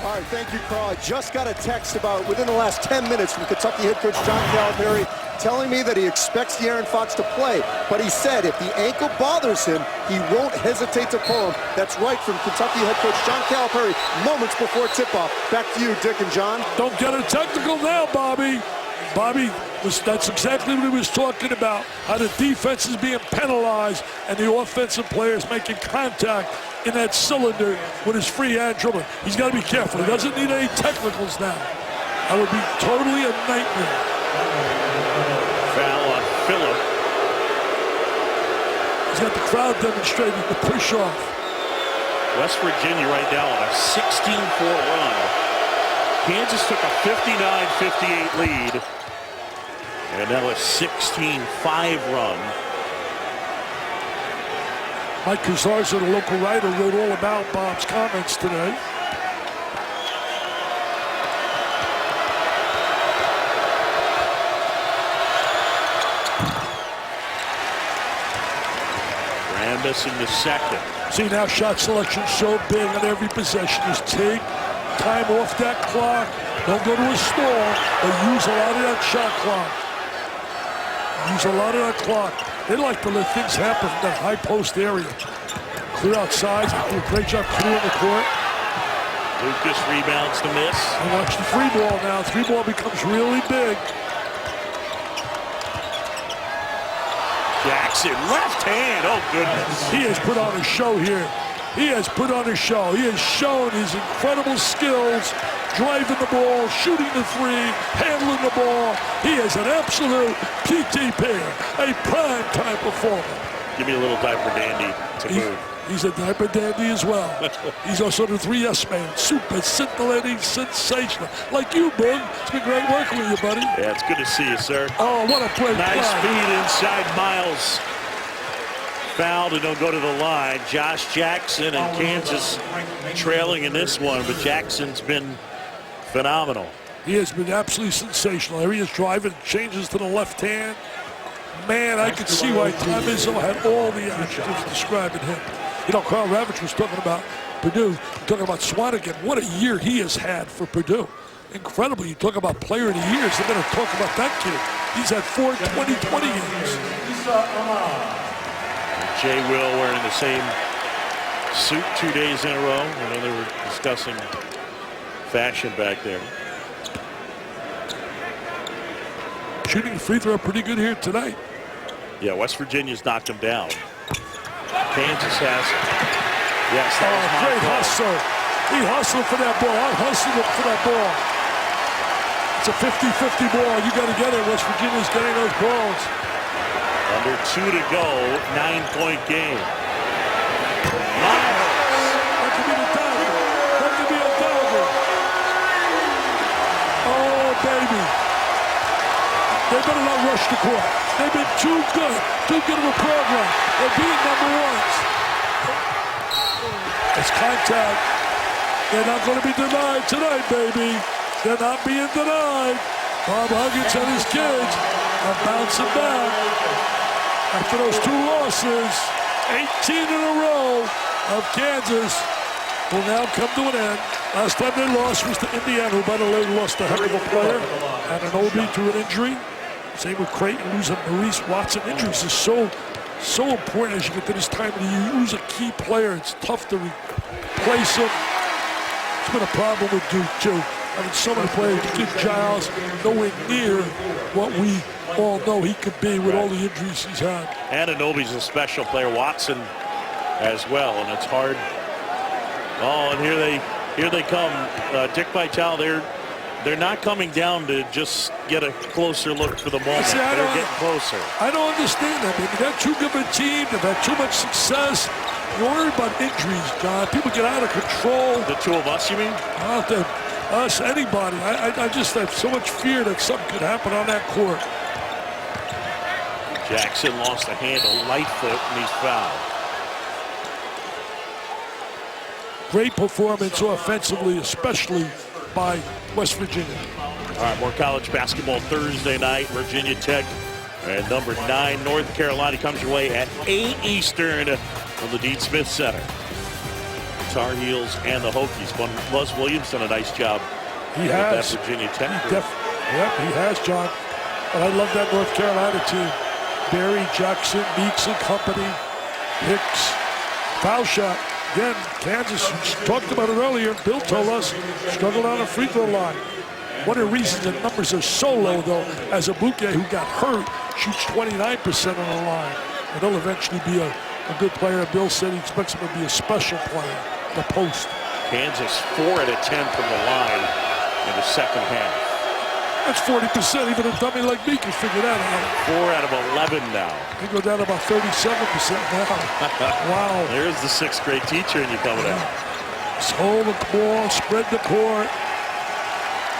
Speaker 4: All right, thank you, Carl. I just got a text about within the last 10 minutes from Kentucky head coach John Calipari telling me that he expects De'Aaron Fox to play, but he said if the ankle bothers him, he won't hesitate to pull him. That's right from Kentucky head coach John Calipari moments before tip-off. Back to you, Dick and John.
Speaker 3: Don't get it technical now, Bobby. Bobby, that's exactly what he was talking about, how the defense is being penalized and the offensive players making contact in that cylinder with his free hand dribbling. He's got to be careful. He doesn't need any technicals now. That would be totally a nightmare.
Speaker 2: Foul on Phillip.
Speaker 3: He's got the crowd demonstrating the push-off.
Speaker 2: West Virginia right now on a 16-4 run. Kansas took a 59-58 lead. And now a 16-5 run.
Speaker 3: Mike Kuzarza, the local writer, wrote all about Bob's comments today.
Speaker 2: Rambis in the second.
Speaker 3: See, now shot selection so big on every possession. Just take time off that clock. Don't go to a stall, but use a lot of that shot clock. Use a lot of that clock. They like to let things happen from that high post area. Clear outside. Do a great job clearing the court.
Speaker 2: Lucas rebounds to miss.
Speaker 3: And watch the free ball now. Free ball becomes really big.
Speaker 2: Jackson, left hand. Oh, goodness.
Speaker 3: He has put on a show here. He has put on a show. He has shown his incredible skills, driving the ball, shooting the three, handling the ball. He is an absolute PTP, a prime-time performer.
Speaker 2: Give me a little diaper dandy to move.
Speaker 3: He's a diaper dandy as well. He's also the 3S man. Super scintillating, sensational. Like you, Boog. It's been great working with you, buddy.
Speaker 2: Yeah, it's good to see you, sir.
Speaker 3: Oh, what a play.
Speaker 2: Nice feed inside Miles. Fouled and don't go to the line. Josh Jackson and Kansas trailing in this one, but Jackson's been phenomenal.
Speaker 3: He has been absolutely sensational. Here he is driving, changes to the left hand. Man, I could see why Tom Izzo had all the adjectives describing him. You know, Carl Ravitch was talking about Purdue, talking about Swanigan. What a year he has had for Purdue. Incredible. You talk about player of the year. They're going to talk about that kid. He's had 4 20-20 games.
Speaker 2: Jay Will wearing the same suit 2 days in a row. I know they were discussing fashion back there.
Speaker 3: Shooting the free throw pretty good here tonight.
Speaker 2: Yeah, West Virginia's knocked him down. Kansas has. Yes, that was my
Speaker 3: great
Speaker 2: goal.
Speaker 3: hustle. He hustled for that ball. I hustled for that ball. It's a 50-50 ball. You got to get it. West Virginia's getting those balls.
Speaker 2: Under 2 to go, 9-point game.
Speaker 3: That could be the dagger. That could be a dagger. Oh, baby. They better not rush the court. They've been too good of a program. They're being number ones. It's contact. They're not going to be denied tonight, baby. They're not being denied. Bob Huggins and his kids are bouncing back. After those 2 losses, 18 in a row of Kansas will now come to an end. Last time they lost was to Indiana, who by the way lost a heck of a player and an OB to an injury. Same with Creighton losing Maurice Watson. Injuries is so important as you get to this time of the year. You lose a key player, it's tough to replace him. It's been a problem with Duke too. I mean, so many players, Kid Giles, nowhere near what we all know he could be with all the injuries he's had.
Speaker 2: Anunoby's a special player. Watson as well, and it's hard. Oh, and here they come. Dick Vitale, they're not coming down to just get a closer look for the moment.
Speaker 3: See,
Speaker 2: they're getting closer.
Speaker 3: I don't understand that, man. They're too good of a team. They've had too much success. You're worried about injuries, John. People get out of control.
Speaker 2: The 2 of us, you mean?
Speaker 3: Not them. Us, anybody. I just have so much fear that something could happen on that court.
Speaker 2: Jackson lost the handle, Lightfoot, and he's fouled.
Speaker 3: Great performance offensively, especially by West Virginia.
Speaker 2: All right, more college basketball Thursday night. Virginia Tech and number 9 North Carolina comes your way at 8 Eastern from the Dean Smith Center. Tar Heels and the Hokies. Buzz Williams done a nice job
Speaker 3: He
Speaker 2: with
Speaker 3: has.
Speaker 2: that Virginia Tech group.
Speaker 3: Yep, he has, John. But I love that North Carolina team. Barry, Jackson, Meeks and company, Hicks, foul shot. Again, Kansas, talked about it earlier. Bill told us, struggled on the free throw line. One of the reasons the numbers are so low, though, as Abuke, who got hurt, shoots 29% on the line. And he'll eventually be a good player. Bill said he expects him to be a special player, the post.
Speaker 2: Kansas 4 out of 10 from the line in the second half.
Speaker 3: That's 40%. Even a dummy like me can figure that out.
Speaker 2: 4 out of 11 now.
Speaker 3: They go down to about 37% now. Wow.
Speaker 2: There's the 6th grade teacher and you coming out.
Speaker 3: Hold the ball, spread the court.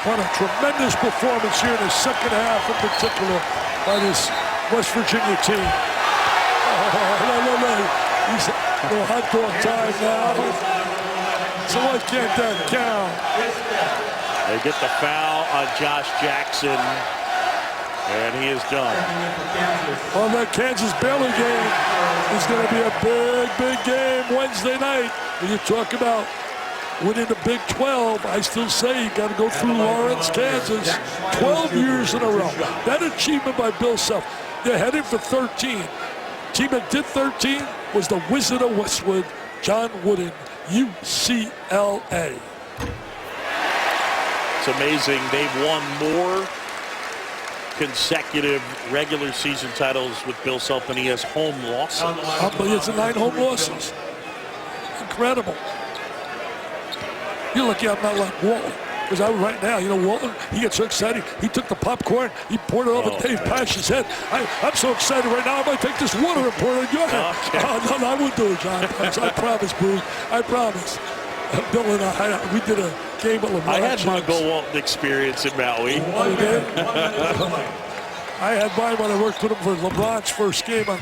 Speaker 3: What a tremendous performance here in the second half in particular by this West Virginia team. No. He's a little hot dog time now. So why can't that count?
Speaker 2: They get the foul on Josh Jackson, and he is done.
Speaker 3: Well, that Kansas-Baylor game is going to be a big game Wednesday night. When you talk about winning the Big 12, I still say you got to go through Lawrence, Kansas. 12 years in a row. That achievement by Bill Self. They're heading for 13. Team that did 13 was the Wizard of Westwood, John Wooden, UCLA.
Speaker 2: It's amazing. They've won more consecutive regular season titles with Bill Self than he has home losses.
Speaker 3: It's 9 home losses. Incredible. You're lucky I'm not like Walton. Because right now, Walton, he gets so excited. He took the popcorn, he poured it over Dave Pash's head. I'm so excited right now, I might take this water and pour it in your head.
Speaker 2: Okay.
Speaker 3: Oh, no, I wouldn't do it, John. I promise, Boo. I promise. Bill and I, we did a game with LeBron.
Speaker 2: I had my
Speaker 3: James.
Speaker 2: Bill Walton experience in Maui.
Speaker 3: Oh, you did? I had mine when I worked with him for LeBron's first game on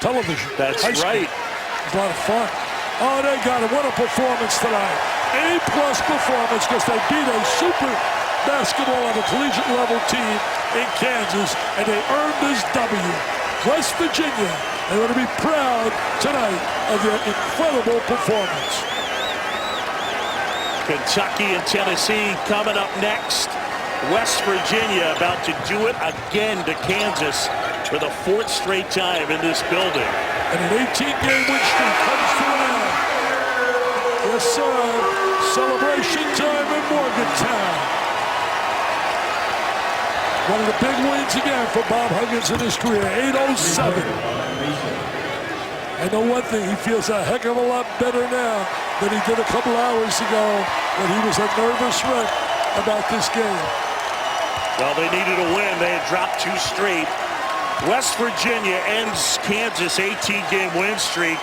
Speaker 3: television.
Speaker 2: That's
Speaker 3: High school.
Speaker 2: right.
Speaker 3: It was a lot of fun. Oh, they got it. What a performance tonight. A-plus performance because they beat a super basketball on a collegiate level team in Kansas, and they earned this W. West Virginia, they're going to be proud tonight of their incredible performance.
Speaker 2: Kentucky and Tennessee coming up next. West Virginia about to do it again to Kansas for the 4th straight time in this building.
Speaker 3: And an 18-game win streak comes to an end. Yes, sir. Celebration time in Morgantown. One of the big wins again for Bob Huggins in his career, 807. I know one thing, he feels a heck of a lot better now than he did a couple hours ago when he was a nervous wreck about this game.
Speaker 2: Well, they needed a win. They had dropped 2 straight. West Virginia ends Kansas' 18-game win streak.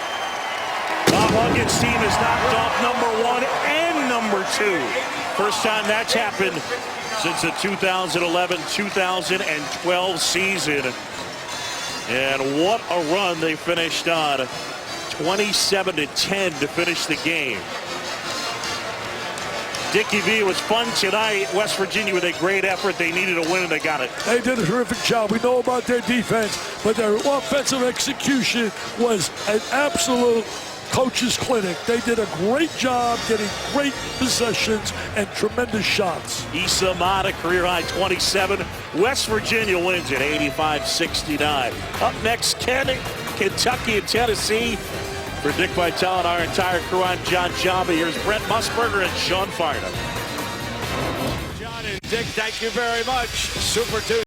Speaker 2: Bob Huggins' team has knocked off #1 and #2. First time that's happened since the 2011-2012 season. And what a run they finished on. 27-10 to finish the game. Dickie V, it was fun tonight. West Virginia with a great effort. They needed a win and they got it.
Speaker 3: They did a terrific job. We know about their defense, but their offensive execution was an absolute coach's clinic. They did a great job getting great possessions and tremendous shots.
Speaker 2: Issa Mata, career high 27. West Virginia wins at 85-69. Up next, Kentucky and Tennessee. For Dick Vitale and our entire crew, I'm John Jamba. Here's Brent Musburger and Sean Farnham.
Speaker 9: John and Dick, thank you very much. Super Tuesday.